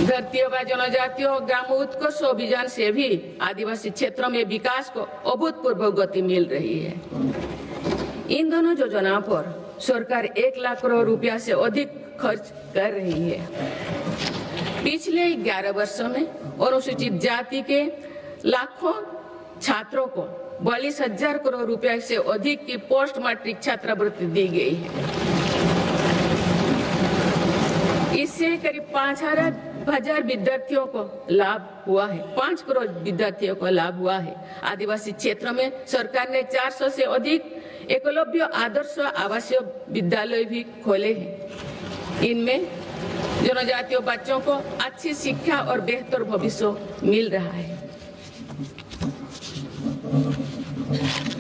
धरती आबा जनजातियों ग्राम उत्कर्ष अभियान से भी आदिवासी क्षेत्रों में विकास को अभूतपूर्व गति मिल रही है। इन दोनों योजनाओं पर सरकार 1 लाख करोड़ रुपया से अधिक खर्च कर रही है। पिछले 11 वर्षों में अनुसूचित जाति के लाखों छात्रों को 42,000 करोड़ रुपया से अधिक की पोस्ट मैट्रिक छात्रवृत्ति दी गई है। इससे करीब 5,000 विद्यार्थियों को लाभ हुआ है। 5 करोड़ विद्यार्थियों को लाभ हुआ है। आदिवासी क्षेत्रों में सरकार ने 400 से अधिक एकलव्य आदर्श आवासीय विद्यालय भी खोले हैं। इनमें जनजातीय बच्चों को अच्छी शिक्षा और बेहतर भविष्य मिल रहा है।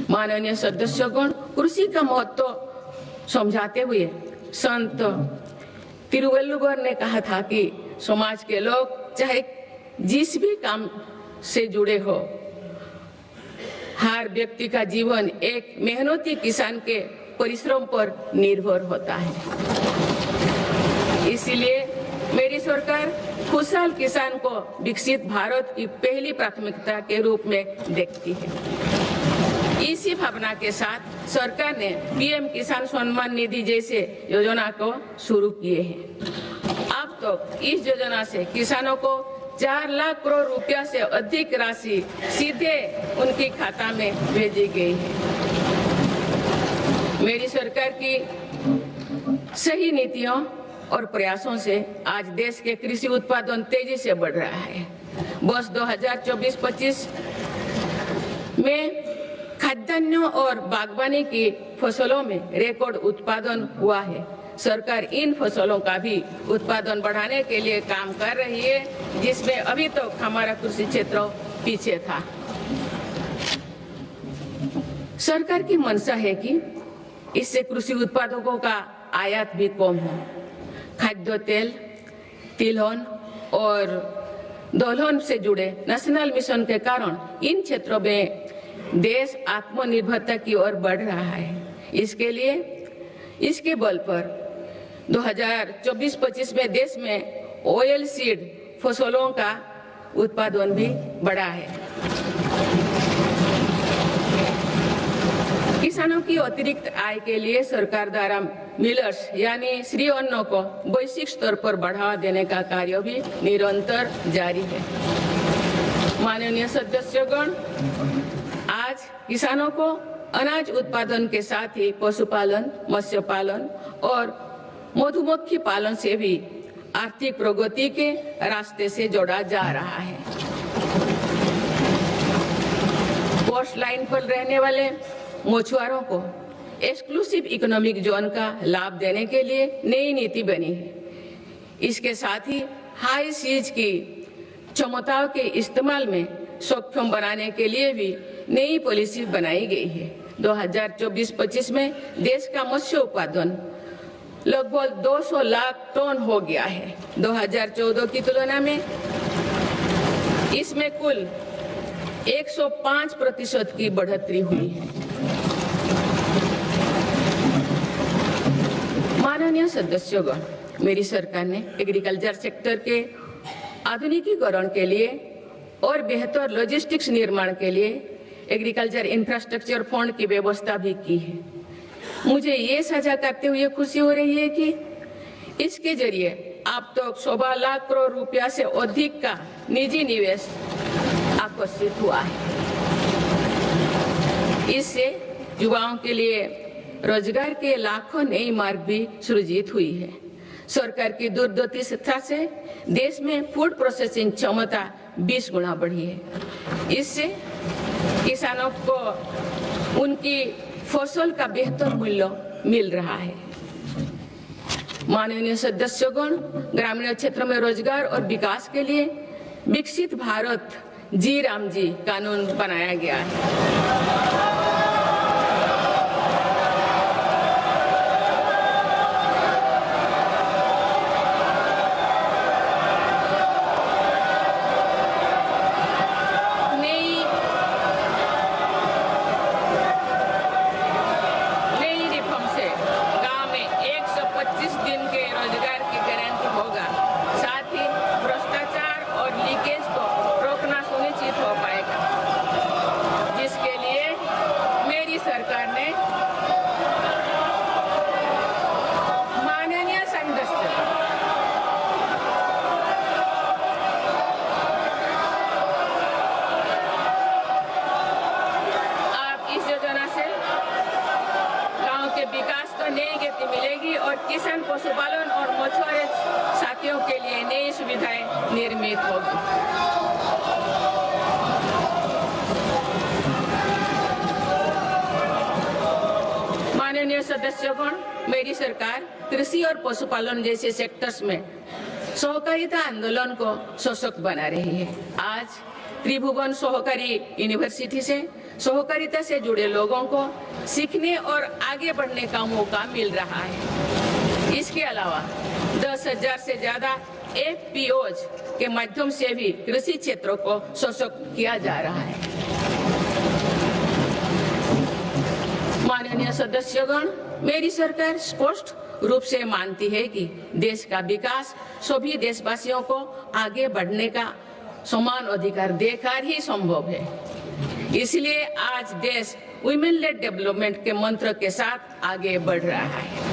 माननीय सदस्यगण, कृषि का महत्व समझाते हुए संत तिरुवल्लुवर ने कहा था कि समाज के लोग चाहे जिस भी काम से जुड़े हो, हर व्यक्ति का जीवन एक मेहनती किसान के परिश्रम पर निर्भर होता है। इसलिए मेरी सरकार खुशहाल किसान को विकसित भारत की पहली प्राथमिकता के रूप में देखती है। इसी भावना के साथ सरकार ने पीएम किसान सम्मान निधि जैसे योजना को शुरू किए हैं। अब तो इस योजना से किसानों को 4 लाख करोड़ रुपया से अधिक राशि सीधे उनके खाता में भेजी गई है। मेरी सरकार की सही नीतियों और प्रयासों से आज देश के कृषि उत्पादन तेजी से बढ़ रहा है। वर्ष 2024-25 में खाद्यान्न और बागवानी की फसलों में रिकॉर्ड उत्पादन हुआ है। सरकार इन फसलों का भी उत्पादन बढ़ाने के लिए काम कर रही है, जिसमें अभी तक हमारा कृषि क्षेत्र पीछे था। सरकार की मंशा है कि इससे कृषि उत्पादकों का आयात भी कम हो। खाद्य तेल, तिलहन और दलहन से जुड़े नेशनल मिशन के कारण इन क्षेत्रों में देश आत्मनिर्भरता की ओर बढ़ रहा है। इसके बल पर 2024-25 में देश में ऑयल सीड फसलों का उत्पादन भी बढ़ा है। किसानों की अतिरिक्त आय के लिए सरकार द्वारा मिलर्स यानी श्री अन्न को वैश्विक स्तर पर बढ़ावा देने का कार्य भी निरंतर जारी है। माननीय सदस्यगण, आज किसानों को अनाज उत्पादन के साथ ही पशुपालन, मत्स्य पालन और मधुमक्खी पालन से भी आर्थिक प्रगति के रास्ते से जोड़ा जा रहा है। कोस्ट लाइन पर रहने वाले मछुआरों को एक्सक्लूसिव इकोनॉमिक जोन का लाभ देने के लिए नई नीति बनी है। इसके साथ ही हाई सीज की क्षमताओं के इस्तेमाल में सक्षम बनाने के लिए भी नई पॉलिसी बनाई गई है। 2024-25 में देश का मत्स्य उत्पादन लगभग 200 लाख टन हो गया है। 2014 की तुलना में इसमें कुल 105% की बढ़ोतरी हुई है। माननीय सदस्यगण, मेरी सरकार ने एग्रीकल्चर सेक्टर के आधुनिकीकरण के लिए और बेहतर लॉजिस्टिक्स निर्माण के लिए एग्रीकल्चर इंफ्रास्ट्रक्चर फंड की व्यवस्था भी की है। मुझे ये साझा करते हुए खुशी हो रही है कि इसके जरिए अब तक 1.25 लाख करोड़ रुपया से अधिक का निजी निवेश आकर्षित हुआ है। इससे युवाओं के लिए रोजगार के लाखों नए मार्ग भी सृजित हुई है। सरकार की दूरदर्शिता से देश में फूड प्रोसेसिंग क्षमता 20 गुना बढ़ी है। इससे किसानों को उनकी फसल का बेहतर मूल्य मिल रहा है। माननीय सदस्यगण, ग्रामीण क्षेत्र में रोजगार और विकास के लिए विकसित भारत जी राम जी कानून बनाया गया है। मिलेगी और किसान, पशुपालन और मछुआरे साथियों के लिए नई सुविधाएं निर्मित होगी। माननीय सदस्यगण, मेरी सरकार कृषि और पशुपालन जैसे सेक्टर्स में सहकारिता आंदोलन को सशक्त बना रही है। आज त्रिभुवन सहकारी यूनिवर्सिटी से सहकारिता से जुड़े लोगों को सीखने और आगे बढ़ने का मौका मिल रहा है। इसके अलावा 10,000 से ज्यादा FPOs के माध्यम से भी कृषि क्षेत्रों को सशक्त किया जा रहा है। माननीय सदस्यगण, मेरी सरकार स्पष्ट रूप से मानती है कि देश का विकास सभी देशवासियों को आगे बढ़ने का समान अधिकार देकर ही संभव है। इसलिए आज देश वुमेन लेड डेवलपमेंट के मंत्र के साथ आगे बढ़ रहा है।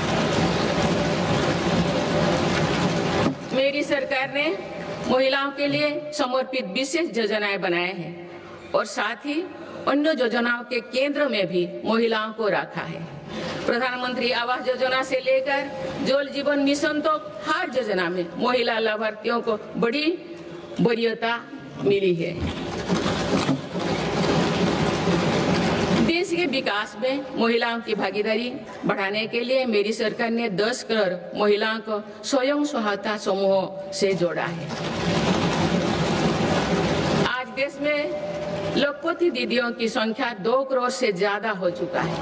मेरी सरकार ने महिलाओं के लिए समर्पित विशेष योजनाएं बनाए हैं और साथ ही अन्य योजनाओं के केंद्र में भी महिलाओं को रखा है। प्रधानमंत्री आवास योजना से लेकर जल जीवन मिशन तक हर योजना में महिला लाभार्थियों को बड़ी वरीयता मिली है। देश के विकास में महिलाओं की भागीदारी बढ़ाने के लिए मेरी सरकार ने 10 करोड़ महिलाओं को स्वयं सहायता समूहों से जोड़ा है। आज देश में लखपति दीदियों की संख्या 2 करोड़ से ज्यादा हो चुका है।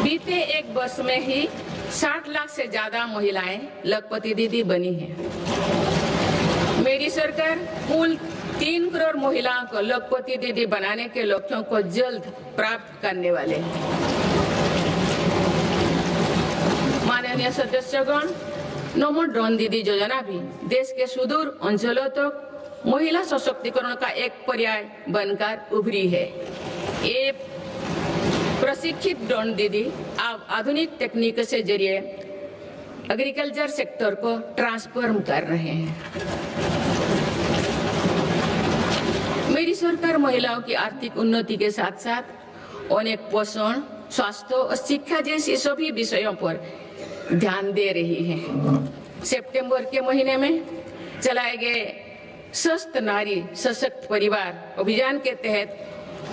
बीते एक वर्ष में ही 60 लाख से ज्यादा महिलाएं लखपति दीदी बनी हैं। मेरी सरकार कुल 3 करोड़ महिलाओं को लखपति दीदी बनाने के लक्ष्यों को जल्द प्राप्त करने वाले हैं। माननीय सदस्यगण, नमो ड्रोन दीदी योजना भी देश के सुदूर अंचलों तक महिला सशक्तिकरण का एक पर्याय बनकर उभरी है। ये प्रशिक्षित ड्रोन दीदी अब आधुनिक तकनीक से जरिए एग्रीकल्चर सेक्टर को ट्रांसफॉर्म कर रहे हैं। मेरी सरकार महिलाओं की आर्थिक उन्नति के साथ साथ अनेक पोषण, स्वास्थ्य और शिक्षा जैसी सभी विषयों पर ध्यान दे रही है। सितंबर के महीने में चलाए गए स्वस्थ नारी सशक्त परिवार अभियान के तहत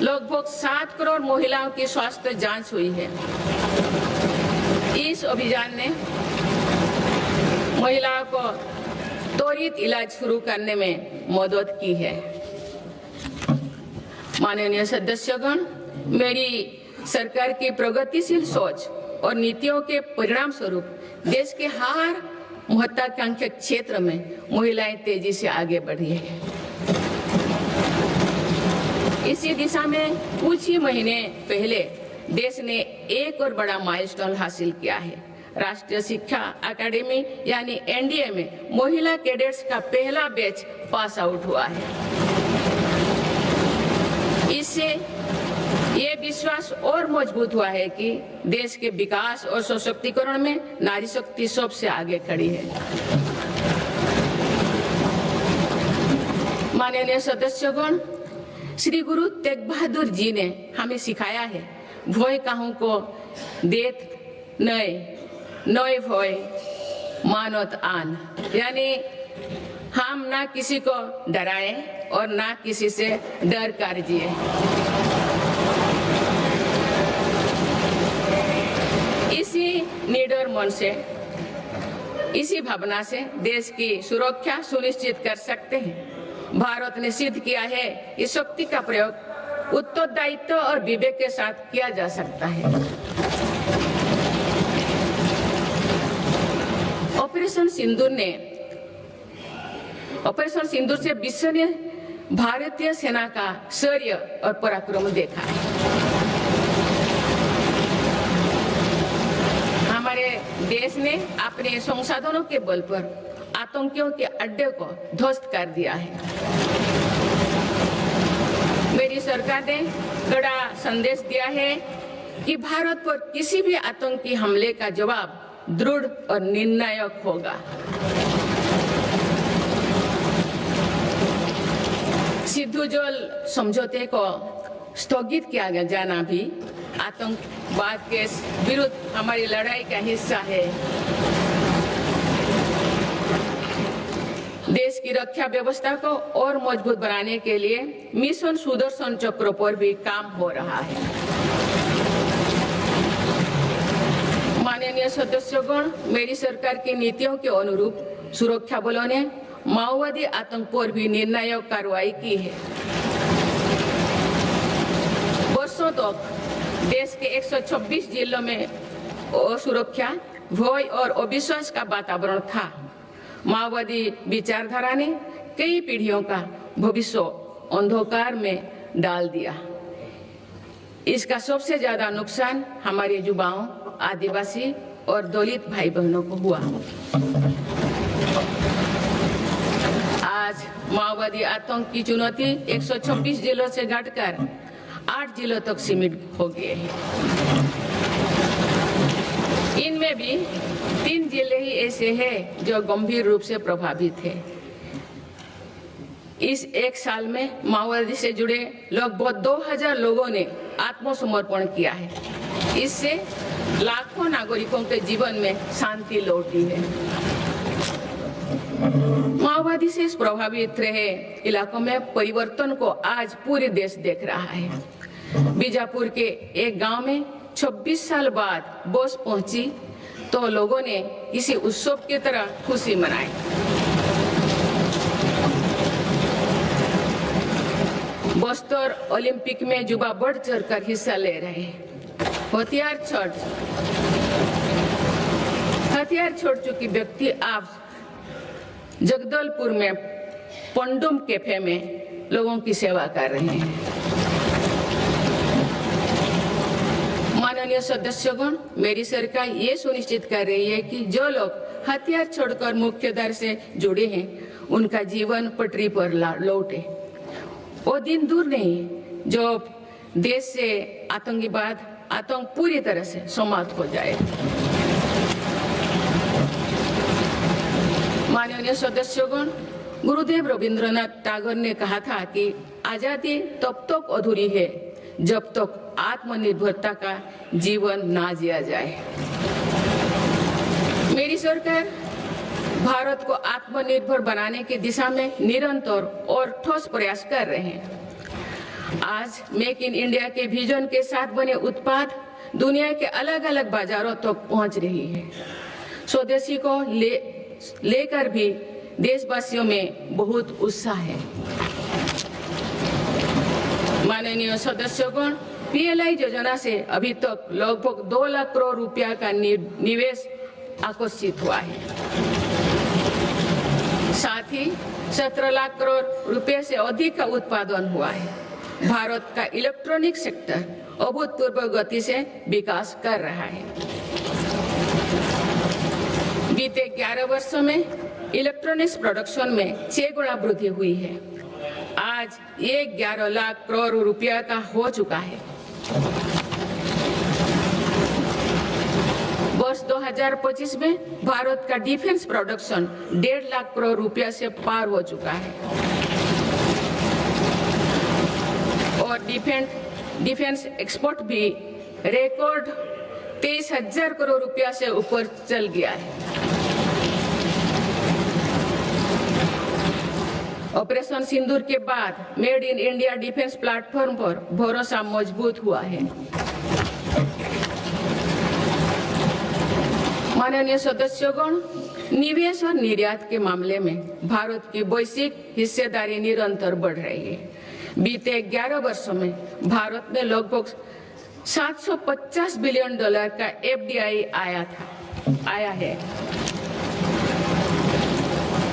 लगभग 7 करोड़ महिलाओं की स्वास्थ्य जांच हुई है। इस अभियान ने महिलाओं को त्वरित इलाज शुरू करने में मदद की है। माननीय सदस्यगण, मेरी सरकार की प्रगतिशील सोच और नीतियों के परिणाम स्वरूप देश के हर महत्वाकांक्षी क्षेत्र में महिलाएं तेजी से आगे बढ़ी है। इसी दिशा में कुछ ही महीने पहले देश ने एक और बड़ा माइलस्टोन हासिल किया है। राष्ट्रीय शिक्षा अकादमी यानी एनडीए में महिला कैडेट्स का पहला बैच पास आउट हुआ है। इससे ये विश्वास और मजबूत हुआ है कि देश के विकास और सशक्तिकरण में नारी शक्ति सबसे आगे खड़ी है। माननीय सदस्यगण, श्री गुरु तेग बहादुर जी ने हमें सिखाया है, भय काहू को देत नए भय मानत आन, यानी हम ना किसी को डराएं और ना किसी से डर कर जिए। इसी निडर मन से, इसी भावना से देश की सुरक्षा सुनिश्चित कर सकते हैं। भारत ने सिद्ध किया है कि शक्ति का प्रयोग उत्तरदायित्व और विवेक के साथ किया जा सकता है। ऑपरेशन सिंदूर से विश्व ने भारतीय सेना का शौर्य और पराक्रम देखा। हमारे देश ने अपने संसाधनों के बल पर आतंकियों के अड्डे को ध्वस्त कर दिया है। मेरी सरकार ने कड़ा संदेश दिया है कि भारत पर किसी भी आतंकी हमले का जवाब दृढ़ और निर्णायक होगा। सिद्धू जल समझौते को स्थगित किया जाना भी आतंकवाद के विरुद्ध हमारी लड़ाई का हिस्सा है। देश की रक्षा व्यवस्था को और मजबूत बनाने के लिए मिशन सुदर्शन चक्र पर भी काम हो रहा है। माननीय सदस्यगण, मेरी सरकार की नीतियों के अनुरूप सुरक्षा बलों ने माओवादी आतंक पर भी निर्णायक कार्रवाई की है। वर्षों तक देश के 126 जिलों में असुरक्षा, भय और अविश्वास का वातावरण था। माओवादी विचारधारा ने कई पीढ़ियों का भविष्य अंधकार में डाल दिया। इसका सबसे ज्यादा नुकसान हमारे युवाओं, आदिवासी और दलित भाई बहनों को हुआ। आज माओवादी आतंक की चुनौती 126 जिलों से घटकर 8 जिलों तक सीमित हो गए हैं। इनमें भी 3 जिले ही ऐसे हैं जो गंभीर रूप से प्रभावित हैं। इस एक साल में माओवादी से जुड़े लगभग 2000 लोगों ने आत्मसमर्पण किया है। इससे लाखों नागरिकों के जीवन में शांति लौटी है। माओवादी से प्रभावित रहे इलाकों में परिवर्तन को आज पूरे देश देख रहा है। बीजापुर के एक गांव में 26 साल बाद बस पहुंची तो लोगों ने किसी उत्सव की तरह खुशी मनाई। बस्तर ओलंपिक में युवा बढ़ चढ़कर हिस्सा ले रहे हैं। हथियार छोड़ चुकी व्यक्ति आप जगदलपुर में पंडुम कैफे में लोगों की सेवा कर रहे हैं। माननीय सदस्यगण, मेरी सरकार ये सुनिश्चित कर रही है कि जो लोग हथियार छोड़कर मुख्यधारा से जुड़े हैं उनका जीवन पटरी पर लौटे। वो दिन दूर नहीं जो देश से आतंक पूरी तरह से समाप्त हो जाए। माननीय सदस्यगण, गुरुदेव रविंद्रनाथ टैगोर ने कहा था कि आजादी तब तक अधूरी है जब तक आत्मनिर्भरता का जीवन ना जिया जाए। मेरी सरकार भारत को आत्मनिर्भर बनाने की दिशा में निरंतर और ठोस प्रयास कर रहे हैं। आज मेक इन इंडिया के विजन के साथ बने उत्पाद दुनिया के अलग अलग बाजारों तक पहुंच रही है। स्वदेशी को लेकर भी देशवासियों में बहुत उत्साह है। माननीय सदस्यगण, पीएलआई योजना से अभी तक लगभग 2 लाख करोड़ रुपया का निवेश आकर्षित हुआ है। साथ ही 17 लाख करोड़ रुपए से अधिक का उत्पादन हुआ है। भारत का इलेक्ट्रॉनिक सेक्टर अभूतपूर्व गति से विकास कर रहा है। बीते 11 वर्षों में इलेक्ट्रॉनिक्स प्रोडक्शन में 6 गुना वृद्धि हुई है। आज ये 11 लाख करोड़ रुपया का हो चुका है। वर्ष 2025 में भारत का डिफेंस प्रोडक्शन 1.5 लाख करोड़ रुपया से पार हो चुका है और डिफेंस एक्सपोर्ट भी रिकॉर्ड 23,000 करोड़ रुपया से ऊपर चल गया है। ऑपरेशन सिंदूर के बाद made in India defence platform पर भरोसा मजबूत हुआ है। माननीय सदस्यगण, निवेश और निर्यात के मामले में भारत की वैश्विक हिस्सेदारी निरंतर बढ़ रही है। बीते 11 वर्षों में भारत में लगभग $750 बिलियन का एफडीआई आया है।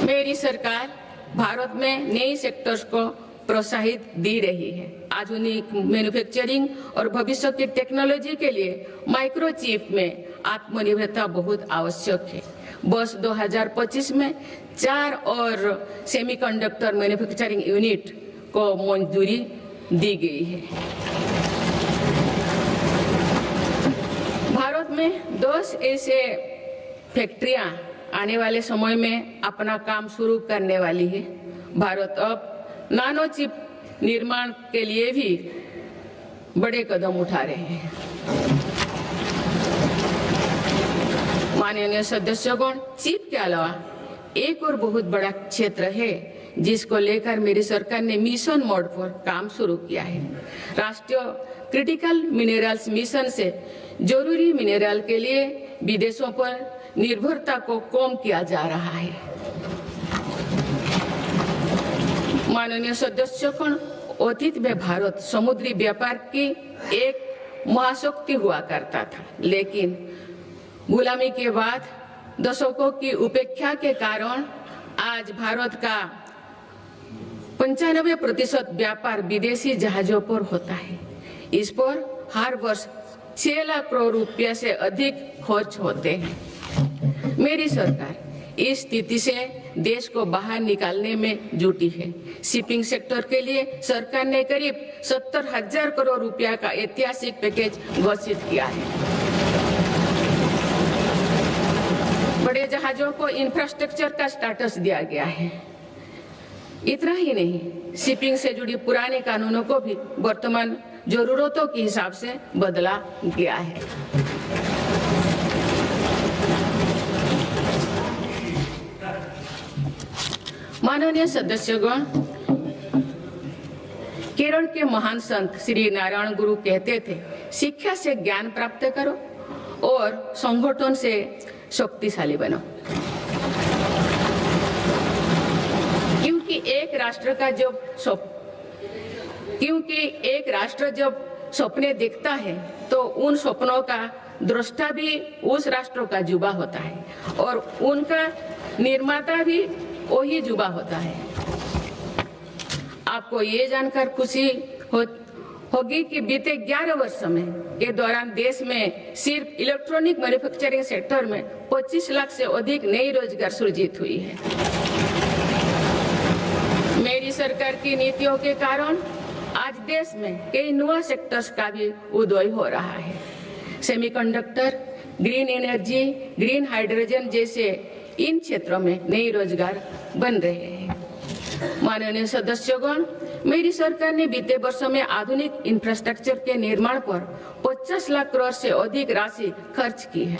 मेरी सरकार भारत में नई सेक्टर्स को प्रोत्साहित दे रही है। आधुनिक मैन्युफैक्चरिंग और भविष्य की टेक्नोलॉजी के लिए माइक्रोचिप में आत्मनिर्भरता बहुत आवश्यक है। वर्ष 2025 में 4 और सेमीकंडक्टर मैन्युफैक्चरिंग यूनिट को मंजूरी दी गई है। भारत में 10 ऐसे फैक्ट्रियां आने वाले समय में अपना काम शुरू करने वाली है। भारत अब नानो चिप निर्माण के लिए भी बड़े कदम उठा रहे हैं। माननीय सदस्यगण, चिप के अलावा एक और बहुत बड़ा क्षेत्र है जिसको लेकर मेरी सरकार ने मिशन मोड पर काम शुरू किया है। राष्ट्रीय क्रिटिकल मिनरल्स मिशन से जरूरी मिनरल के लिए विदेशों पर निर्भरता को कम किया जा रहा है। माननीय सदस्यगण, अतीत में भारत समुद्री व्यापार की एक महाशक्ति हुआ करता था, लेकिन गुलामी के बाद दशकों की उपेक्षा के कारण आज भारत का 95% व्यापार विदेशी जहाजों पर होता है। इस पर हर वर्ष 6 लाख करोड़ रुपया से अधिक खर्च होते हैं। मेरी सरकार इस स्थिति से देश को बाहर निकालने में जुटी है। शिपिंग सेक्टर के लिए सरकार ने करीब 70,000 करोड़ रुपया का ऐतिहासिक पैकेज घोषित किया है। बड़े जहाजों को इंफ्रास्ट्रक्चर का स्टेटस दिया गया है। इतना ही नहीं, शिपिंग से जुड़ी पुराने कानूनों को भी वर्तमान जरूरतों के हिसाब से बदला गया है। माननीय सदस्यगण, केरल के महान संत श्री नारायण गुरु कहते थे, शिक्षा से ज्ञान प्राप्त करो और संगठन से शक्तिशाली बनो। क्योंकि एक राष्ट्र जब सपने देखता है तो उन सपनों का दृष्टा भी उस राष्ट्र का युवा होता है और उनका निर्माता भी वही युवा होता है। आपको ये जानकर खुशी होगी कि बीते 11 वर्षों में के दौरान देश में सिर्फ इलेक्ट्रॉनिक मैन्युफैक्चरिंग सेक्टर में 25 लाख से अधिक नई रोजगार सृजित हुई है। मेरी सरकार की नीतियों के कारण आज देश में कई नए सेक्टर्स का भी उदय हो रहा है। Semiconductor, green energy, green hydrogen जैसे इन क्षेत्रों में नई रोजगार बन रहे हैं। माननीय सदस्यगण, मेरी सरकार ने बीते वर्षों में आधुनिक इंफ्रास्ट्रक्चर के निर्माण पर 50 लाख करोड़ से अधिक राशि खर्च की है।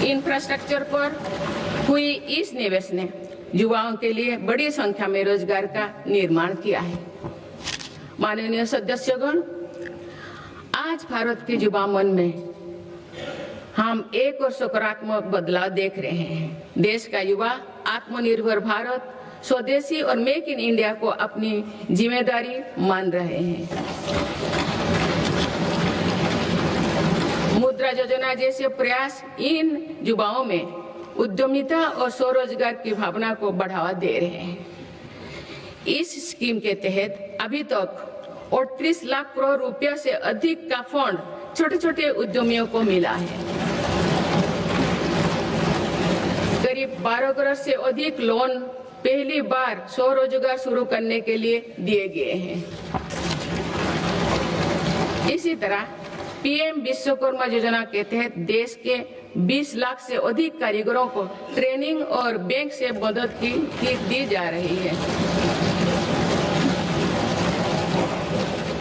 इंफ्रास्ट्रक्चर पर हुई इस निवेश ने युवाओं के लिए बड़ी संख्या में रोजगार का निर्माण किया है। माननीय सदस्यगण, आज भारत के युवा मन में हम एक और सकारात्मक बदलाव देख रहे हैं। देश का युवा आत्मनिर्भर भारत, स्वदेशी और मेक इन इंडिया को अपनी जिम्मेदारी मान रहे हैं। मुद्रा योजना जैसे प्रयास इन युवाओं में उद्यमिता और स्वरोजगार की भावना को बढ़ावा दे रहे हैं। इस स्कीम के तहत अभी तक 38 लाख करोड़ रुपया से अधिक का फंड छोटे छोटे उद्यमियों को मिला है। करीब 12 करोड़ से अधिक लोन पहली बार स्वरोजगार शुरू करने के लिए दिए गए हैं। इसी तरह पीएम विश्वकर्मा योजना के तहत देश के 20 लाख से अधिक कारीगरों को ट्रेनिंग और बैंक से मदद दी जा रही है।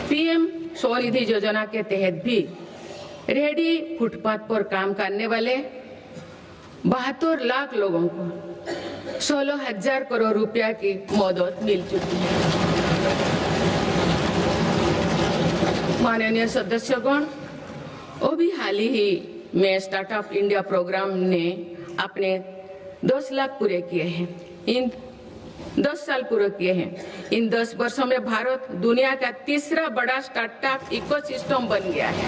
पीएम स्वनिधि योजना के तहत भी रेहड़ी फुटपाथ पर काम करने वाले 72 लाख लोगों को 16,000 करोड़ रुपया की मदद मिल चुकी है। माननीय सदस्यगण, अभी हाल ही में स्टार्टअप इंडिया प्रोग्राम ने अपने 10 लाख पूरे किए हैं। इन 10 साल पूरे किए हैं। इन 10 वर्षों में भारत दुनिया का तीसरा बड़ा स्टार्टअप इकोसिस्टम बन गया है।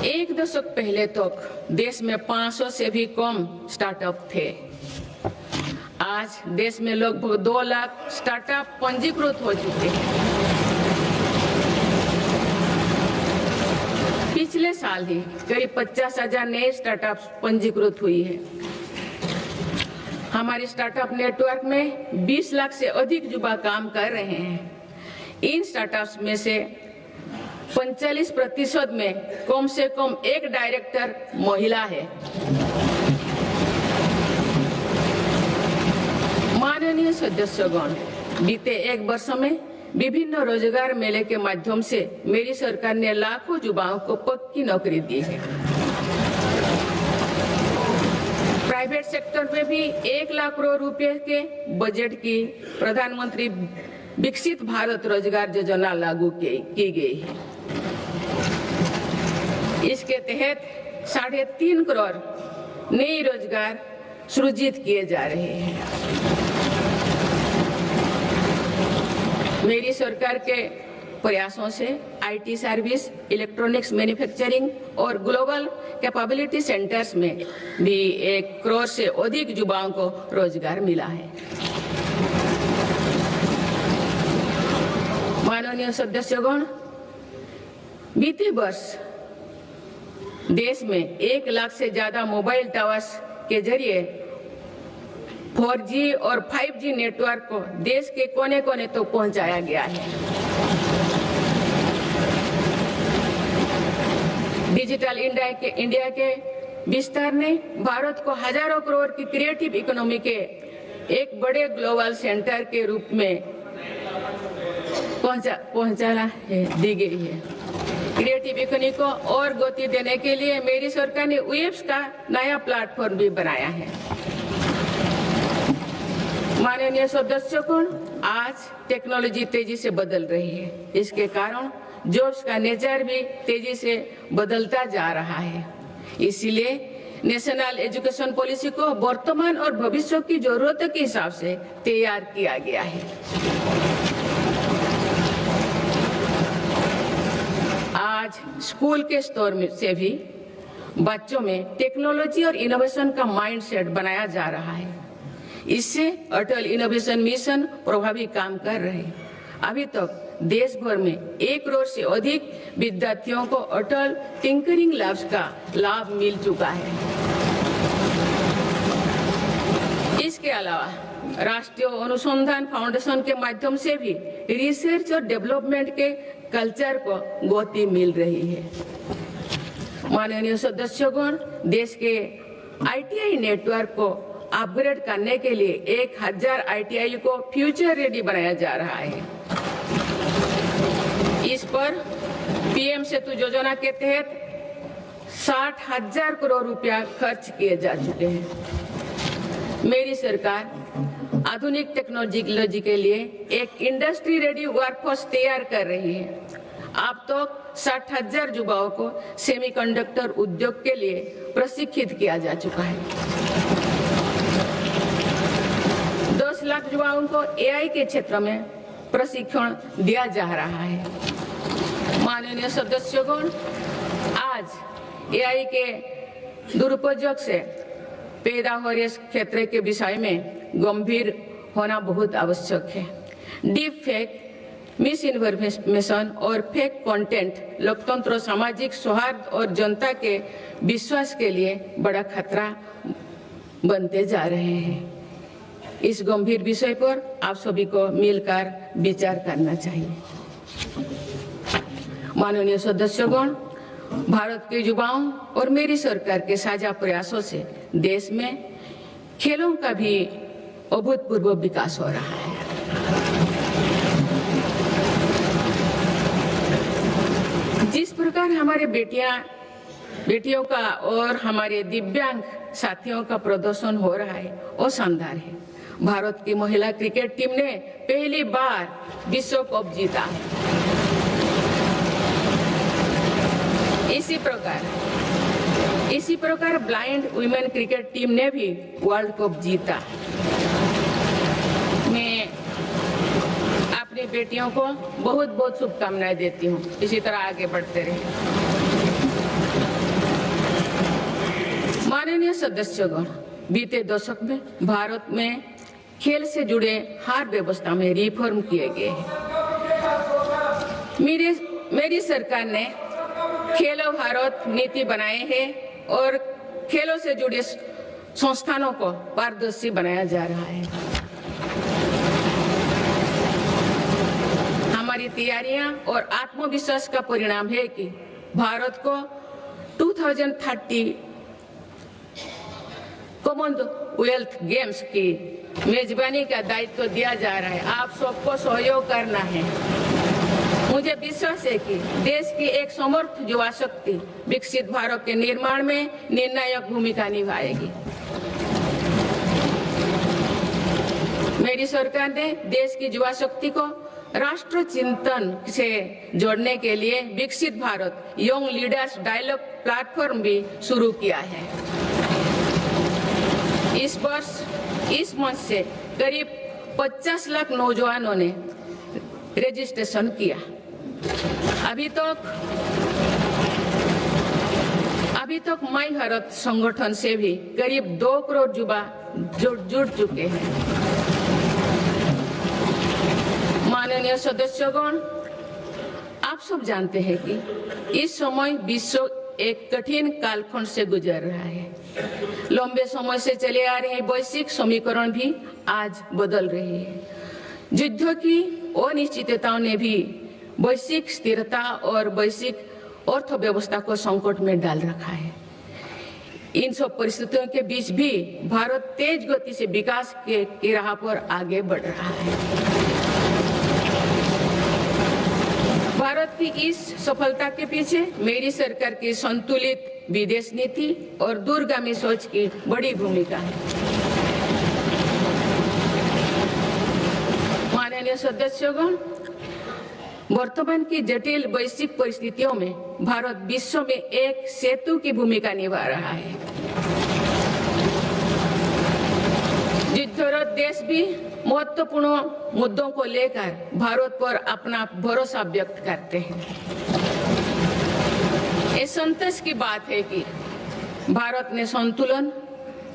एक दशक पहले तक देश में 500 से भी कम स्टार्टअप थे। आज देश में लगभग 2 लाख स्टार्टअप पंजीकृत हो चुके हैं। पिछले साल ही करीब 50,000 नए स्टार्टअप्स पंजीकृत हुई है। हमारे स्टार्टअप नेटवर्क में 20 लाख से अधिक युवा काम कर रहे हैं। इन स्टार्टअप्स में से 45% में कम से कम एक डायरेक्टर महिला है। माननीय सदस्यगण, बीते एक वर्ष में विभिन्न रोजगार मेले के माध्यम से मेरी सरकार ने लाखों युवाओं को पक्की नौकरी दी है। प्राइवेट सेक्टर में भी 1 लाख करोड़ रुपए के बजट की प्रधानमंत्री विकसित भारत रोजगार योजना लागू की गई है। इसके तहत 3.5 करोड़ नए रोजगार सृजित किए जा रहे हैं। मेरी सरकार के प्रयासों से आईटी सर्विस, इलेक्ट्रॉनिक्स मैन्युफैक्चरिंग और ग्लोबल कैपेबिलिटी सेंटर्स में भी 1 करोड़ से अधिक युवाओं को रोजगार मिला है। माननीय सदस्यगण, बीते वर्ष देश में 1 लाख से ज्यादा मोबाइल टावर्स के जरिए 4G और 5G नेटवर्क को देश के कोने कोने तक पहुंचाया गया है। डिजिटल इंडिया के विस्तार ने भारत को हजारों करोड़ की क्रिएटिव इकोनॉमी के एक बड़े ग्लोबल सेंटर के रूप में पहुंचाना दी गई है। क्रिएटिव इकोनॉमी को और गति देने के लिए मेरी सरकार ने वेब्स का नया प्लेटफॉर्म भी बनाया है। माननीय सदस्यगण, आज टेक्नोलॉजी तेजी से बदल रही है। इसके कारण जॉब्स का नेचर भी तेजी से बदलता जा रहा है। इसीलिए नेशनल एजुकेशन पॉलिसी को वर्तमान और भविष्य की जरूरतों के हिसाब से तैयार किया गया है। आज स्कूल के स्तर से भी बच्चों में टेक्नोलॉजी और इनोवेशन का माइंडसेट बनाया जा रहा है। इससे अटल इनोवेशन मिशन प्रभावी काम कर रहे हैं। अभी तक देश भर में 1 करोड़ से अधिक विद्यार्थियों को अटल टिंकरिंग लैब्स का लाभ मिल चुका है। इसके अलावा राष्ट्रीय अनुसंधान फाउंडेशन के माध्यम से भी रिसर्च और डेवलपमेंट के कल्चर को गति मिल रही है। माननीय सदस्यगण, देश के आईटीआई नेटवर्क को अपग्रेड करने के लिए 1000 आईटीआई को फ्यूचर रेडी बनाया जा रहा है। इस पर पीएम सेतु योजना के तहत 60,000 करोड़ रुपया खर्च किए जा चुके हैं। मेरी सरकार आधुनिक टेक्नोलॉजी के लिए एक इंडस्ट्री रेडी वर्कफोर्स तैयार कर रही है। अब तो 60,000 युवाओं को सेमीकंडक्टर उद्योग के लिए प्रशिक्षित किया जा चुका है। 10 लाख युवाओं को एआई के क्षेत्र में प्रशिक्षण दिया जा रहा है। माननीय सदस्यगण, आज एआई के दुरुपयोग से पैदा हो रहे क्षेत्र के विषय में गंभीर होना बहुत आवश्यक है। डीप फेक, मिस इन्फॉर्मेशन और फेक कंटेंट लोकतंत्र, सामाजिक सौहार्द और जनता के विश्वास के लिए बड़ा खतरा बनते जा रहे हैं। इस गंभीर विषय पर आप सभी को मिलकर विचार करना चाहिए। माननीय सदस्यगण, भारत के युवाओं और मेरी सरकार के साझा प्रयासों से देश में खेलों का भी अभूतपूर्व विकास हो रहा है। जिस प्रकार हमारे बेटियों का और हमारे दिव्यांग साथियों का प्रदर्शन हो रहा है वो शानदार है। भारत की महिला क्रिकेट टीम ने पहली बार विश्व कप जीता। इसी प्रकार ब्लाइंड वुमेन क्रिकेट टीम ने भी वर्ल्ड कप जीता। मैं अपनी बेटियों को बहुत बहुत शुभकामनाएं देती हूँ। इसी तरह आगे बढ़ते रहे। माननीय सदस्यगण, बीते दशक में भारत में खेल से जुड़े हर व्यवस्था में रिफॉर्म किए गए हैं। मेरी सरकार ने खेलो भारत नीति बनाए हैं और खेलों से जुड़े संस्थानों को पारदर्शी बनाया जा रहा है। हमारी तैयारियां और आत्मविश्वास का परिणाम है कि भारत को 2030 कॉमनवेल्थ गेम्स की मेजबानी का दायित्व दिया जा रहा है। आप सबको सहयोग करना है। मुझे विश्वास है कि देश की एक समर्थ युवा शक्ति विकसित भारत के निर्माण में निर्णायक भूमिका निभाएगी। मेरी सरकार ने देश की युवा शक्ति को राष्ट्र चिंतन से जोड़ने के लिए विकसित Bharat young leaders dialogue platform भी शुरू किया है। इस वर्ष इस मंच से करीब 50 लाख नौजवानों ने रजिस्ट्रेशन किया। अभी तक माई भारत संगठन से भी करीब 2 करोड़ युवा जुड़ चुके हैं। माननीय सदस्यगण, आप सब जानते हैं कि इस समय विश्व एक कठिन कालखंड से गुजर रहा है। लंबे समय से चले आ रहे वैश्विक समीकरण भी आज बदल रहे हैं। युद्ध की अनिश्चितताओं ने भी वैश्विक स्थिरता और वैश्विक अर्थव्यवस्था को संकट में डाल रखा है। इन सब परिस्थितियों के बीच भी भारत तेज गति से विकास की राह पर आगे बढ़ रहा है। भारत की इस सफलता के पीछे मेरी सरकार की संतुलित विदेश नीति और दूरगामी सोच की बड़ी भूमिका है। माननीय सदस्यगण, वर्तमान की जटिल वैश्विक परिस्थितियों में भारत विश्व में एक सेतु की भूमिका निभा रहा है। युद्धरत देश भी महत्वपूर्ण मुद्दों को लेकर भारत पर अपना भरोसा व्यक्त करते हैं। ये संतोष की बात है कि भारत ने संतुलन,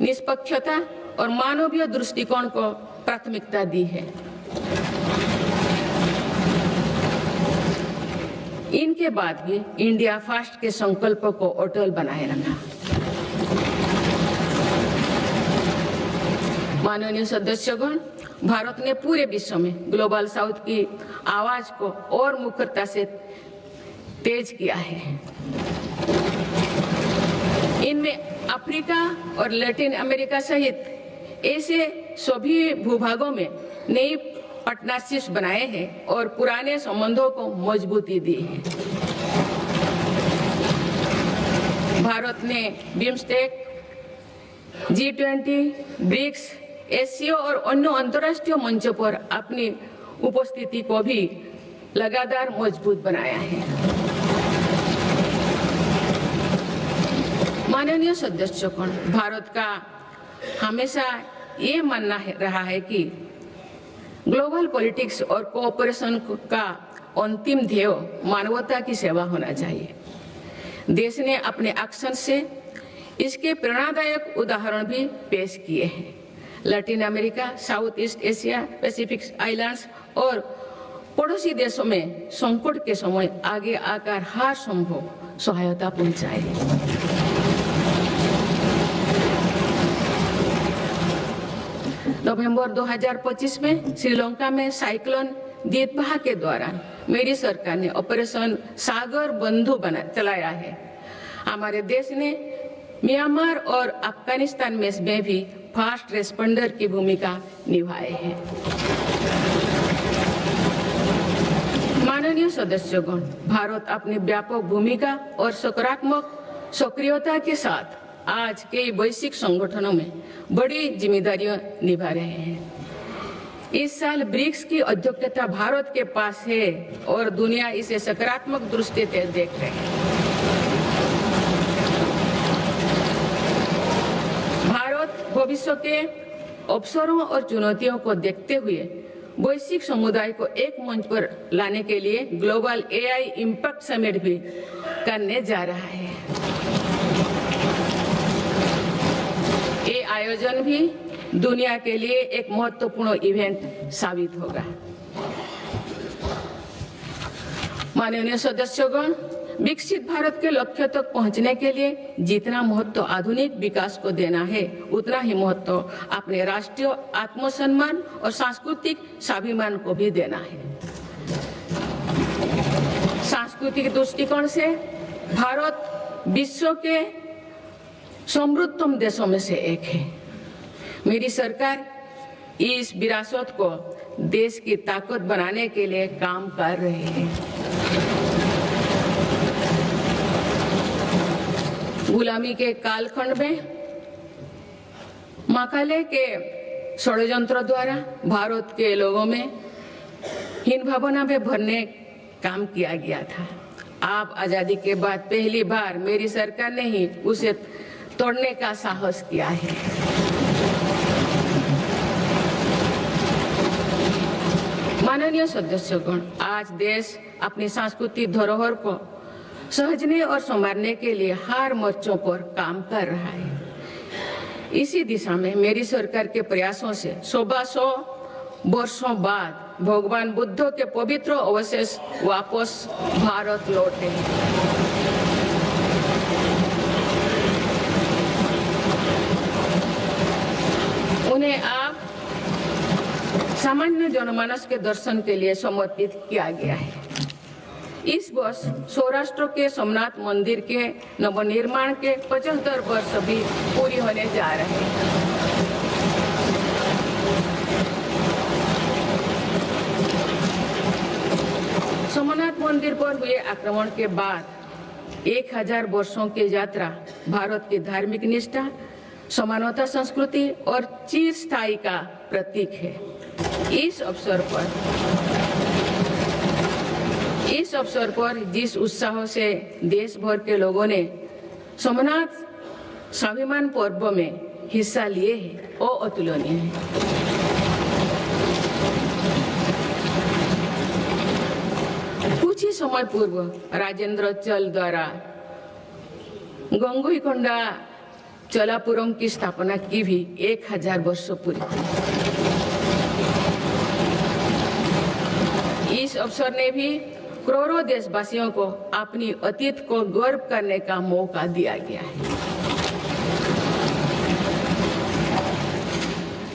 निष्पक्षता और मानवीय दृष्टिकोण को प्राथमिकता दी है। इनके बाद भी इंडिया फर्स्ट के संकल्प को अटल बनाए रखा। माननीय सदस्यगण, भारत ने पूरे विश्व में ग्लोबल साउथ की आवाज को और मुखरता से तेज किया है। इनमें अफ्रीका और लैटिन अमेरिका सहित ऐसे सभी भूभागों में नई पार्टनरशिप्स बनाए हैं और पुराने संबंधों को मजबूती दी है। भारत ने बिम्स्टेक, G20, ब्रिक्स, एससीओ और अन्य अंतर्राष्ट्रीय मंचों पर अपनी उपस्थिति को भी लगातार मजबूत बनाया है। माननीय सदस्यगण, भारत का हमेशा ये मानना रहा है कि ग्लोबल पॉलिटिक्स और कोऑपरेशन का अंतिम ध्येय मानवता की सेवा होना चाहिए। देश ने अपने एक्शन से इसके प्रेरणादायक उदाहरण भी पेश किए हैं। Latin America, south east Asia, Pacific islands और पड़ोसी देशों में संकट के समय आगे आकर हर संभव सहायता पहुंचाई। नवंबर 2025 में श्रीलंका में साइक्लोन दितबाह के दौरान मेरी सरकार ने ऑपरेशन सागर बंधु चलाया है। हमारे देश ने म्यांमार और अफगानिस्तान में भी फास्ट रेस्पॉन्डर की भूमिका निभाई है। माननीय सदस्यगण, भारत अपनी व्यापक भूमिका और सकारात्मक सक्रियता के साथ आज कई वैश्विक संगठनों में बड़ी जिम्मेदारियां निभा रहे हैं। इस साल ब्रिक्स की अध्यक्षता भारत के पास है और दुनिया इसे सकारात्मक दृष्टि से देख रही है। भारत भविष्य के अवसरों और चुनौतियों को देखते हुए वैश्विक समुदाय को एक मंच पर लाने के लिए ग्लोबल एआई इम्पैक्ट समिट भी करने जा रहा है। ये आयोजन भी दुनिया के लिए एक महत्वपूर्ण इवेंट साबित होगा। माननीय सदस्यगण, विकसित भारत के लक्ष्य तक पहुंचने के लिए जितना महत्व आधुनिक विकास को देना है, उतना ही महत्व अपने राष्ट्रीय आत्मसम्मान और सांस्कृतिक स्वाभिमान को भी देना है। सांस्कृतिक दृष्टिकोण से भारत विश्व के समृद्धतम देशों में से एक है। मेरी सरकार इस विरासत को देश की ताकत बनाने के लिए काम कर रही है। गुलामी के कालखंड में मकाले के षड्यंत्र द्वारा भारत के लोगों में हीन भावना में भरने काम किया गया था। आप आजादी के बाद पहली बार मेरी सरकार ने ही उसे तोड़ने का साहस किया है। माननीय सदस्यगण, आज देश अपनी सांस्कृतिक धरोहर को सहेजने और संवारने के लिए हर मोर्चों पर काम कर रहा है। इसी दिशा में मेरी सरकार के प्रयासों से 100 वर्षों बाद भगवान बुद्ध के पवित्र अवशेष वापस भारत लौटे। उन्हें आप सामान्य जनमानस के दर्शन के लिए समर्पित किया गया है। इस वर्ष सौराष्ट्र के सोमनाथ मंदिर के नवनिर्माण के 75 वर्ष भी पूरी होने जा रहे हैं। सोमनाथ मंदिर पर हुए आक्रमण के बाद 1000 वर्षों की यात्रा भारत की धार्मिक निष्ठा, समानता, संस्कृति और चिरस्थायी का प्रतीक है। इस अवसर पर जिस उत्साह से देश भर के लोगों ने सोमनाथ स्वाभिमान पर्व में हिस्सा लिए हैं, वो अतुलनीय है। कुछ ही समय पूर्व राजेंद्र चल द्वारा गंगईकोंडा चोलापुरम की स्थापना की भी 1000 वर्ष पूरी थी। इस अवसर ने भी करोड़ों देशवासियों को अपनी अतीत को गर्व करने का मौका दिया गया है।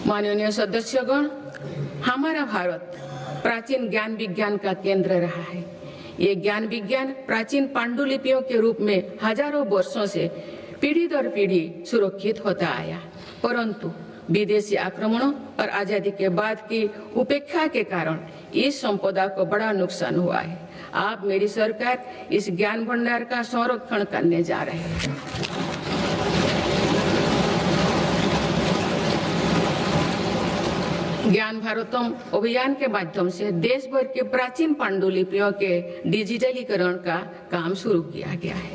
माननीय सदस्यगण, हमारा भारत प्राचीन ज्ञान विज्ञान का केंद्र रहा है। ये ज्ञान विज्ञान प्राचीन पांडुलिपियों के रूप में हजारों वर्षों से पीढ़ी दर पीढ़ी सुरक्षित होता आया, परंतु विदेशी आक्रमणों और आजादी के बाद की उपेक्षा के कारण इस संपदा को बड़ा नुकसान हुआ है। आप मेरी सरकार इस ज्ञान भंडार का संरक्षण करने जा रहे हैं। ज्ञान भारतम अभियान के माध्यम से देश भर के प्राचीन पांडुलिपियों के डिजिटलीकरण का काम शुरू किया गया है।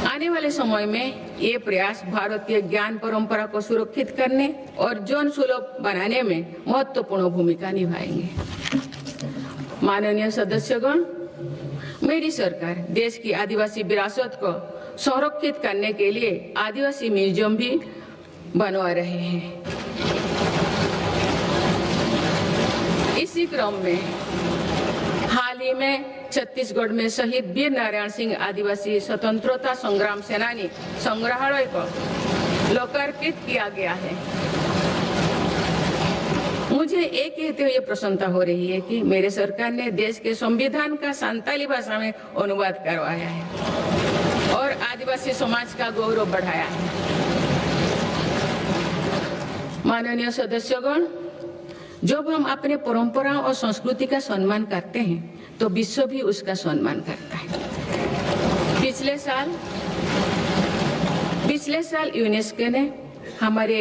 आने वाले समय में ये प्रयास भारतीय ज्ञान परंपरा को सुरक्षित करने और जन सुलभ बनाने में महत्वपूर्ण भूमिका निभाएंगे। माननीय सदस्यगण, मेरी सरकार देश की आदिवासी विरासत को संरक्षित करने के लिए आदिवासी म्यूजियम भी बनवा रहे हैं। इसी क्रम में हाल ही में छत्तीसगढ़ में शहीद वीर नारायण सिंह आदिवासी स्वतंत्रता संग्राम सेनानी संग्रहालय को लोकार्पित किया गया है। मुझे एक कहते हुए प्रसन्नता हो रही है कि मेरे सरकार ने देश के संविधान का संताली भाषा में अनुवाद करवाया है और आदिवासी समाज का गौरव बढ़ाया है। माननीय सदस्यगण, जब हम अपने परंपराओं और संस्कृति का सम्मान करते हैं तो विश्व भी उसका सम्मान करता है। पिछले साल यूनेस्को ने हमारे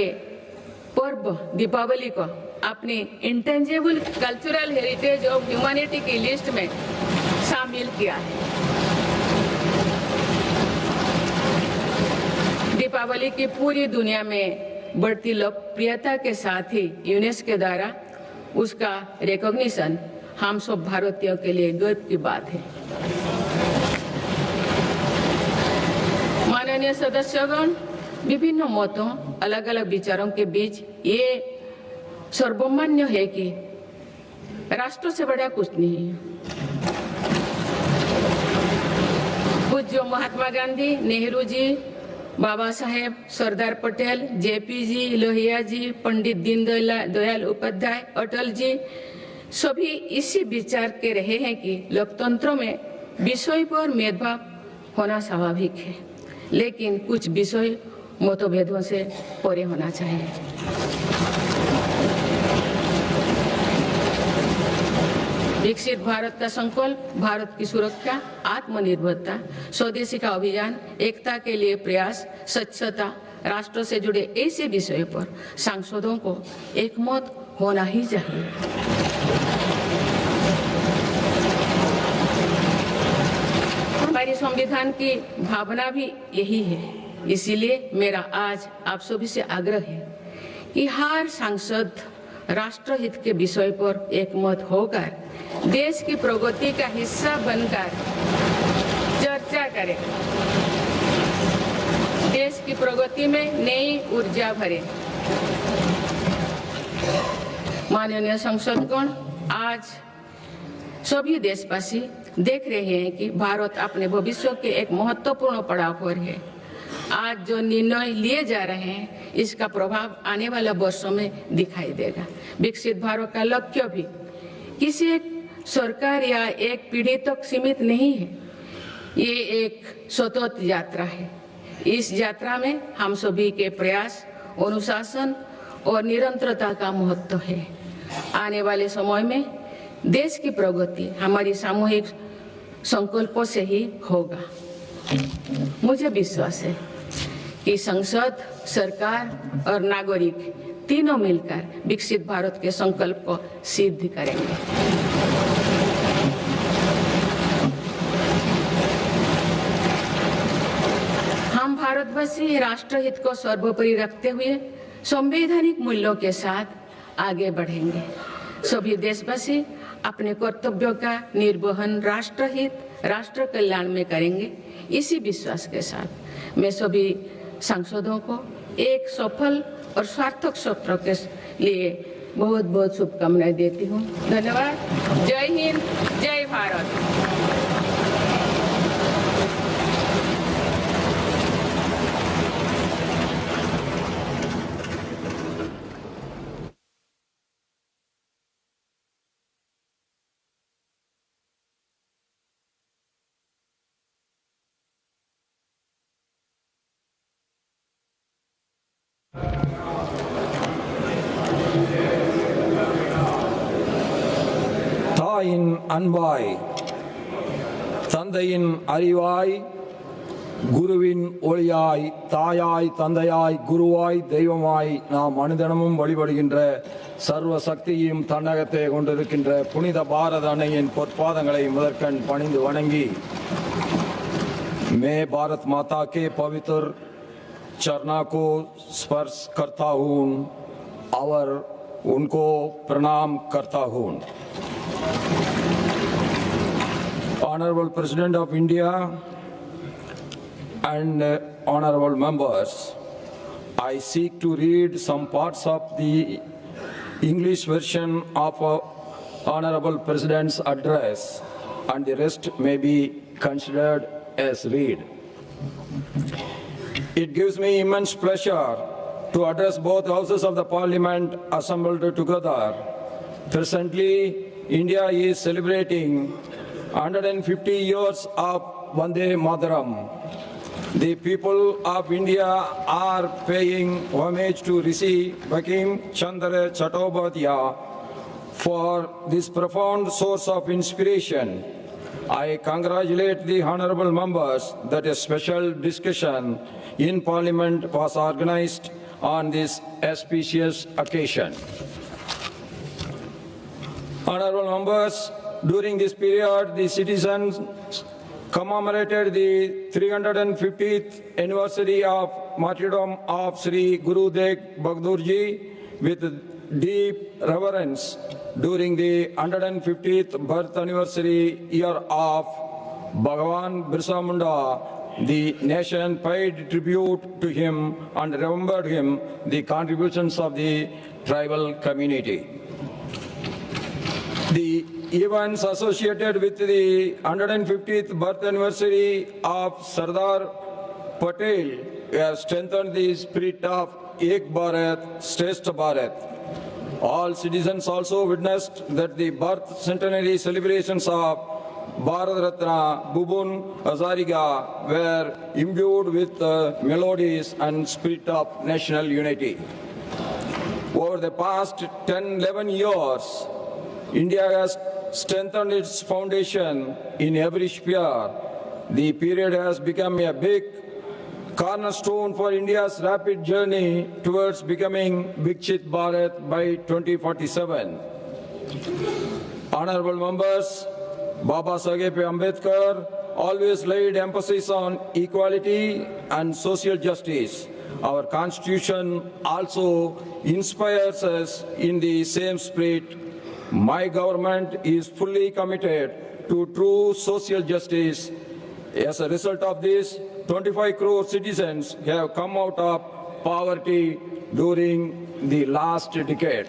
पर्व दीपावली को अपनी intangible cultural heritage of humanity की लिस्ट में शामिल किया है। दीपावली की पूरी दुनिया में बढ़ती लोकप्रियता के साथ ही यूनेस्को द्वारा उसका रिकॉग्निशन हम सब भारतीयों के लिए गर्व की बात है। माननीय सदस्यगण, विभिन्न मतों, अलग अलग विचारों के बीच ये सर्वमान्य है कि राष्ट्र से बड़ा कुछ नहीं है। पूज्य महात्मा गांधी, नेहरू जी, बाबा साहेब, सरदार पटेल, जेपी जी, लोहिया जी, पंडित दीनदयाल उपाध्याय, अटल जी सभी इसी विचार के रहे हैं कि लोकतंत्र में विषय पर भेदभाव होना स्वाभाविक है, लेकिन कुछ विषय मतभेदों से परे होना चाहिए। विकसित भारत का संकल्प, भारत की सुरक्षा, आत्मनिर्भरता, स्वदेशी का अभियान, एकता के लिए प्रयास, स्वच्छता, राष्ट्र से जुड़े ऐसे विषयों पर सांसदों को एकमत होना ही चाहिए। हमारे संविधान की भावना भी यही है। इसीलिए मेरा आज आप सभी से आग्रह है कि हर सांसद राष्ट्रहित के विषय पर एकमत होकर देश की प्रगति का हिस्सा बनकर चर्चा करें, देश की प्रगति में नई ऊर्जा भरे। माननीय सांसदगण, आज सभी देशवासी देख रहे हैं कि भारत अपने भविष्य के एक महत्वपूर्ण पड़ाव पर है। आज जो निर्णय लिए जा रहे हैं इसका प्रभाव आने वाले वर्षों में दिखाई देगा। विकसित भारत का लक्ष्य भी किसी एक सरकार या एक पीढ़ी तक सीमित नहीं है। ये एक सतत यात्रा है। इस यात्रा में हम सभी के प्रयास, अनुशासन और निरंतरता का महत्व है। आने वाले समय में देश की प्रगति हमारी सामूहिक संकल्पों से ही होगा। मुझे विश्वास है कि संसद, सरकार और नागरिक तीनों मिलकर विकसित भारत के संकल्प को सिद्ध करेंगे। हम भारतवासी राष्ट्रहित को सर्वोपरि रखते हुए संवैधानिक मूल्यों के साथ आगे बढ़ेंगे। सभी देशवासी अपने कर्तव्यों का निर्वहन राष्ट्रहित, राष्ट्र कल्याण में करेंगे। इसी विश्वास के साथ मैं सभी सांसदों को एक सफल और सार्थक सत्र के लिए बहुत बहुत शुभकामनाएं देती हूँ। धन्यवाद। जय हिंद, जय भारत। தாயின் அன்பாய், தந்தையின் அறிவாய், குருவின் ஒளியாய், தாயாய், தந்தையாய், குருவாய், தெய்வமாய் நாம் அனுதினமும் வழிபடுகின்ற சர்வ சக்தியும் தன்னகத்தை கொண்டிருக்கின்ற புனித பாரத அன்னையின் பொற்பாதங்களை முதற்கண் பணிந்து வணங்கி, मैं भारत माता के पवित्र चरणों को स्पर्श करता हूँ और उनको प्रणाम करता हूँ। Honorable President of India and honorable members, I seek to read some parts of the English version of Honorable President's address, and the rest may be considered as read. It gives me immense pleasure to address both houses of the Parliament assembled together. Presently, India is celebrating 150 years of Vande Mataram. The people of India are paying homage to Rishi Bankim Chandra Chattopadhyay for this profound source of inspiration. I congratulate the honorable members that a special discussion in Parliament was organized on this auspicious occasion. Honorable members, during this period, the citizens commemorated the 350th anniversary of martyrdom of Sri Guru Tegh Bahadur Ji with deep reverence. During the 150th birth anniversary year of Bhagavan Birsa Munda, the nation paid tribute to him and remembered him the contributions of the tribal community. The events associated with the 150th birth anniversary of Sardar Patel have strengthened the spirit of Ek Bharat, Shrestha Bharat. All citizens also witnessed that the birth centenary celebrations of Bharat Ratna Bhupin Hazarika were imbued with melodies and spirit of national unity. Over the past 10-11 years, India has strengthened its foundation in every sphere. The period has become a big cornerstone for India's rapid journey towards becoming Viksit Bharat by 2047. Honorable members, Baba Saheb Ambedkar always laid emphasis on equality and social justice. Our constitution also inspires us in the same spirit. My government is fully committed to true social justice. As a result of this, 25 crore citizens have come out of poverty during the last decade.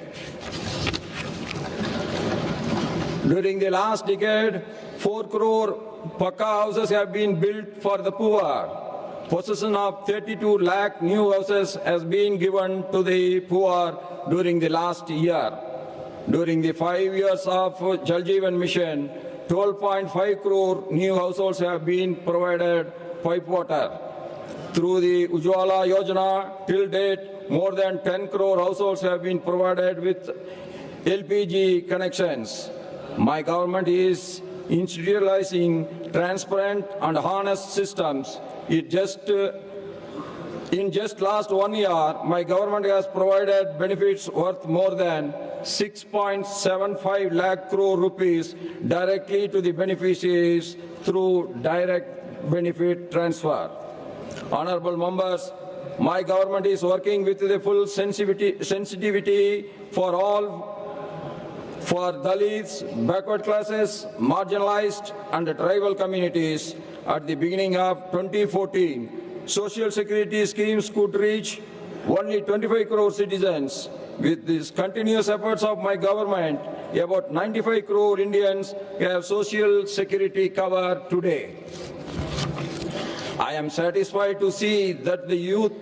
During the last decade, 4 crore Pakka houses have been built for the poor. Possession of 32 lakh new houses has been given to the poor during the last year. During the 5 years of Jal Jeevan Mission, 12.5 crore new households have been provided pipe water. Through the Ujjwala Yojana, till date, more than 10 crore households have been provided with LPG connections. My government is institutionalizing transparent and honest systems. In just last 1 year, my government has provided benefits worth more than 6.75 lakh crore rupees directly to the beneficiaries through direct benefit transfer. Honorable members, my government is working with the full sensitivity for all, for Dalits, backward classes, marginalized and tribal communities. At the beginning of 2014, social security schemes could reach only 25 crore citizens. With these continuous efforts of my government, about 95 crore Indians have social security cover today. I am satisfied to see that the youth,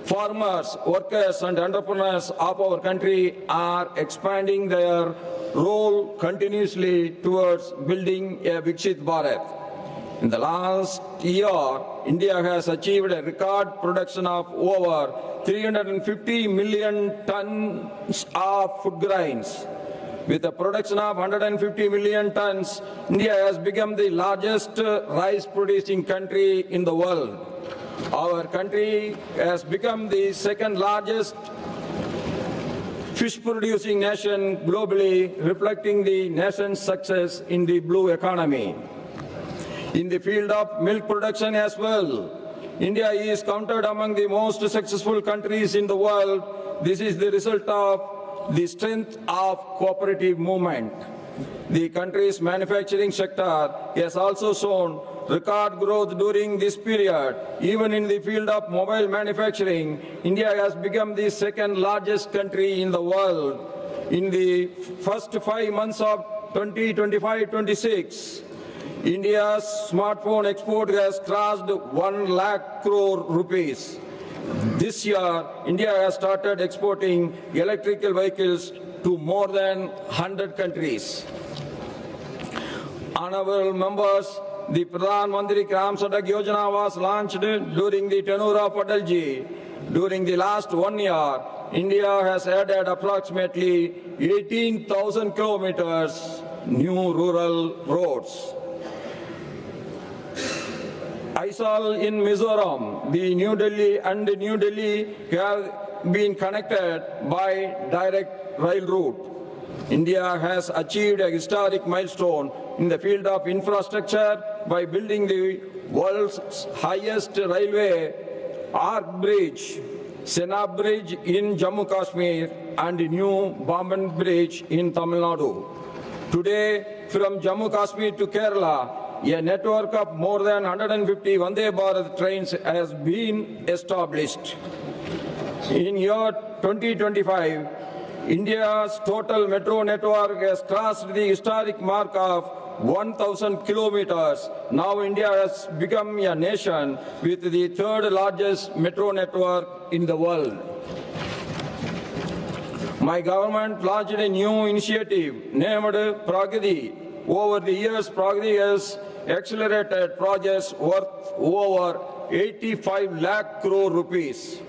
farmers, workers and entrepreneurs of our country are expanding their role continuously towards building a Viksit Bharat. In the last year, India has achieved a record production of over 350 million tons of food grains. With a production of 150 million tons, India has become the largest rice-producing country in the world. Our country has become the second largest fish-producing nation globally, reflecting the nation's success in the blue economy. In the field of milk production as well, India is counted among the most successful countries in the world. This is the result of the strength of cooperative movement. The country's manufacturing sector has also shown record growth during this period. Even in the field of mobile manufacturing, India has become the second largest country in the world. In the first 5 months of 2025-26, India's smartphone export has crossed 1 lakh crore rupees. This year, India has started exporting electrical vehicles to more than 100 countries. Honorable members, the Pradhan Mantri Gram Sadak Yojana was launched during the tenure of Atalji. During the last 1 year, India has added approximately 18,000 kilometers new rural roads. Aisal in Mizoram, the New Delhi have been connected by direct rail route. India has achieved a historic milestone in the field of infrastructure by building the world's highest railway arc bridge, Senab Bridge in Jammu Kashmir and the new Bamban Bridge in Tamil Nadu. Today, from Jammu Kashmir to Kerala, a network of more than 150 Vande Bharat trains has been established. In year 2025, India's total metro network has crossed the historic mark of 1,000 kilometers. Now India has become a nation with the third largest metro network in the world. My government launched a new initiative named Pragati. Over the years, Pragati has accelerated projects worth over 85 lakh crore rupees.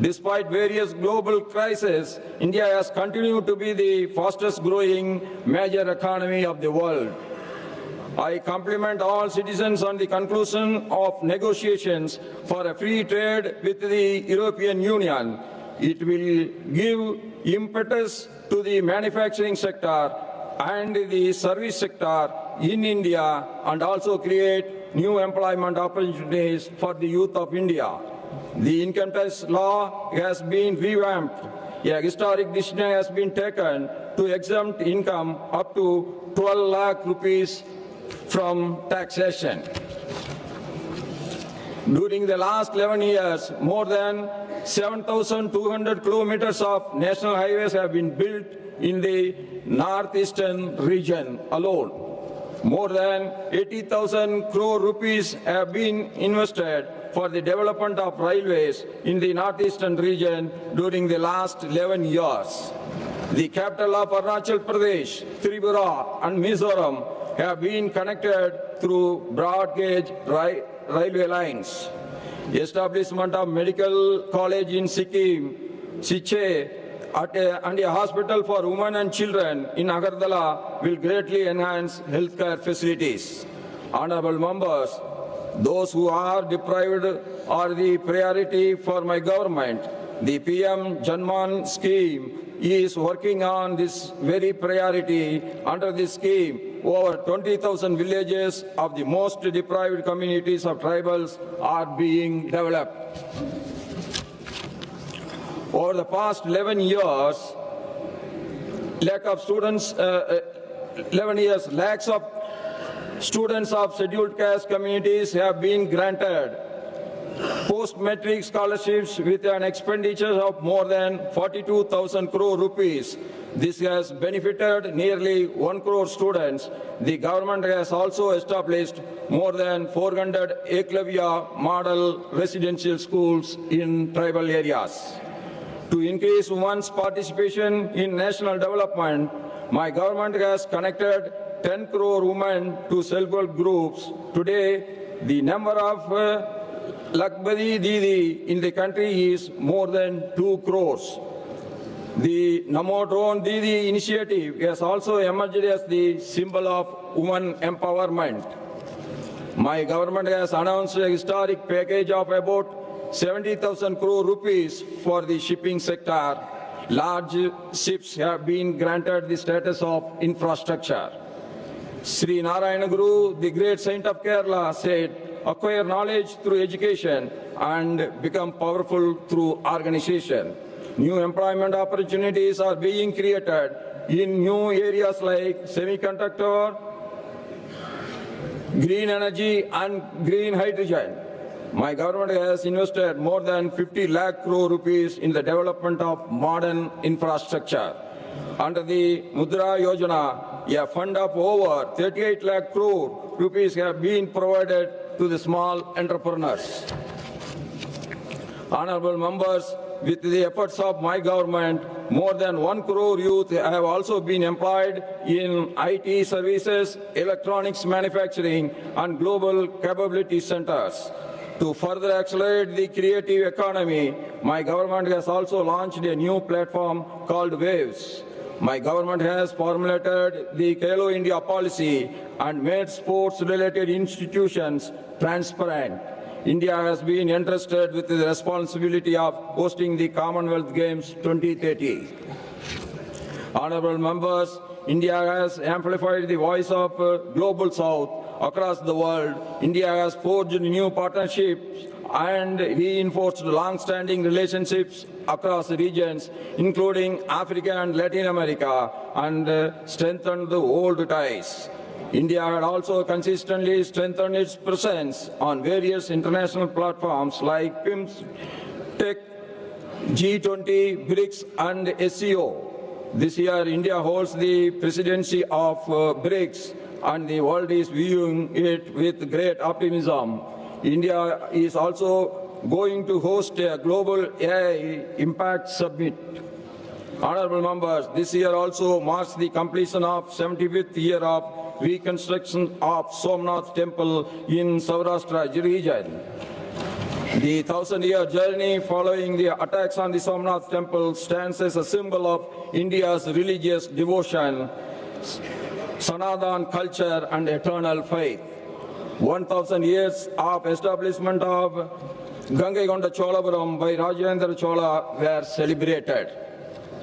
Despite various global crises, India has continued to be the fastest growing major economy of the world. I compliment all citizens on the conclusion of negotiations for a free trade with the European Union. It will give impetus to the manufacturing sector and the service sector in India and also create new employment opportunities for the youth of India. The income tax law has been revamped. A historic decision has been taken to exempt income up to 12 lakh rupees from taxation. During the last 11 years, more than 7,200 kilometers of national highways have been built in the northeastern region alone. More than 80,000 crore rupees have been invested for the development of railways in the northeastern region during the last 11 years. The capital of Arunachal Pradesh, Tripura and Mizoram have been connected through broad gauge railway lines. The establishment of medical college in Sikkim, Siche, and a hospital for women and children in Agartala will greatly enhance healthcare facilities. Honorable members, those who are deprived are the priority for my government. The PM Janman scheme is working on this very priority. Under this scheme, over 20,000 villages of the most deprived communities of tribals are being developed. Over the past 11 years, lakhs of students of scheduled caste communities have been granted post-matric scholarships with an expenditure of more than 42,000 crore rupees. This has benefited nearly 1 crore students. The government has also established more than 400 Eklavya model residential schools in tribal areas. To increase women's participation in national development, my government has connected 10 crore women to self-help groups. Today, the number of Lakbadi Didi in the country is more than 2 crores. The Namo Drone Didi initiative has also emerged as the symbol of women empowerment. My government has announced a historic package of about 70,000 crore rupees for the shipping sector. Large ships have been granted the status of infrastructure. Sri Narayana Guru, the great saint of Kerala, said, "Acquire knowledge through education and become powerful through organization." New employment opportunities are being created in new areas like semiconductor, green energy and green hydrogen. My government has invested more than 50 lakh crore rupees in the development of modern infrastructure. Under the Mudra Yojana, a fund of over 38 lakh crore rupees have been provided to the small entrepreneurs. Honorable members, with the efforts of my government, more than 1 crore youth have also been employed in IT services, electronics manufacturing, and global capability centers. To further accelerate the creative economy, my government has also launched a new platform called Waves. My government has formulated the Khelo India policy and made sports-related institutions transparent. India has been entrusted with the responsibility of hosting the Commonwealth Games 2030. Honorable members, India has amplified the voice of Global South across the world. India has forged new partnerships and reinforced long-standing relationships across regions, including Africa and Latin America, and strengthened the old ties. India had also consistently strengthened its presence on various international platforms like PIMS, Tech, G20, BRICS, and SCO. This year, India holds the presidency of BRICS, and the world is viewing it with great optimism. India is also going to host a global AI Impact Summit. Honorable members, this year also marks the completion of 75th year of reconstruction of Somnath Temple in Saurashtra region. The 1,000-year journey following the attacks on the Somnath Temple stands as a symbol of India's religious devotion, Sanatan culture, and eternal faith. 1,000 years of establishment of Gangaikonda Cholapuram by Rajendra Chola were celebrated.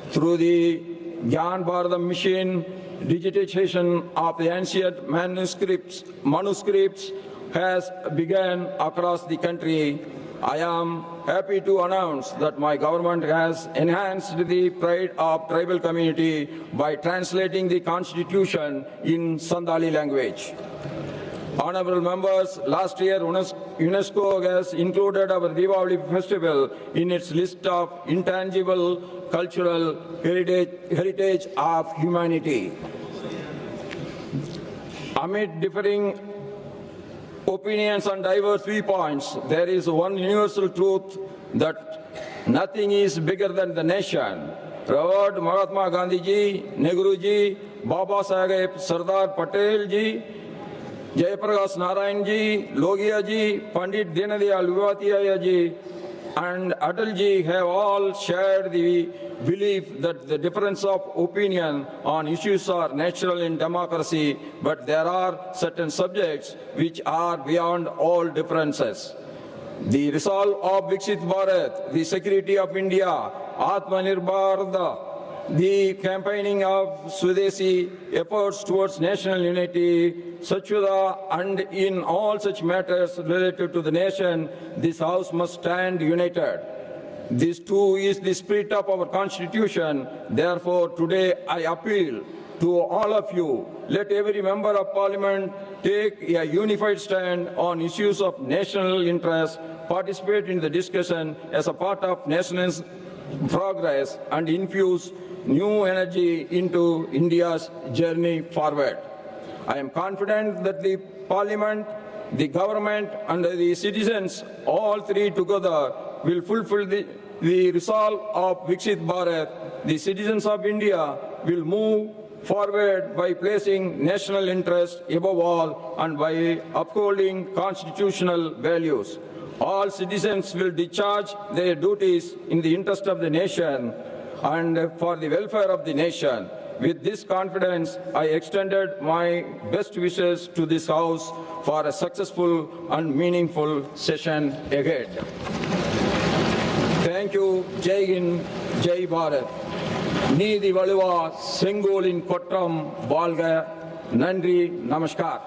Through the Gyan Bharat Mission, digitization of the ancient manuscripts has begun across the country. I am happy to announce that my government has enhanced the pride of tribal community by translating the constitution in Sandali language. Honorable members, last year UNESCO has included our Diwali festival in its list of intangible cultural heritage of humanity. Amid differing opinions and diverse viewpoints, there is one universal truth that nothing is bigger than the nation. Revered Mahatma Gandhi ji, Nehru ji, Baba Saheb Sardar Patel ji, Jayaprakash Narayan ji, Logia ji, Pandit Dinadayal Upadhyaya ji, and Atal ji have all shared the belief that the difference of opinion on issues are natural in democracy, but there are certain subjects which are beyond all differences. The resolve of Viksit Bharat, the security of India, Atmanirbhar Bharat, the campaigning of Swadeshi, efforts towards national unity, Swachhata, and in all such matters related to the nation, this House must stand united. This too is the spirit of our Constitution. Therefore, today I appeal to all of you, let every member of Parliament take a unified stand on issues of national interest, participate in the discussion as a part of nation's progress, and infuse new energy into India's journey forward. I am confident that the Parliament, the government, and the citizens, all three together, will fulfill the resolve of Viksit Bharat. The citizens of India will move forward by placing national interest above all and by upholding constitutional values. All citizens will discharge their duties in the interest of the nation. and for the welfare of the nation. With this confidence, I extended my best wishes to this House for a successful and meaningful session ahead. Thank you. Jai Hind, Jai Bharat. நீதி வலுவா செங்கோலின் கொற்றம் வாழ்க. நன்றி, நமஸ்கார்.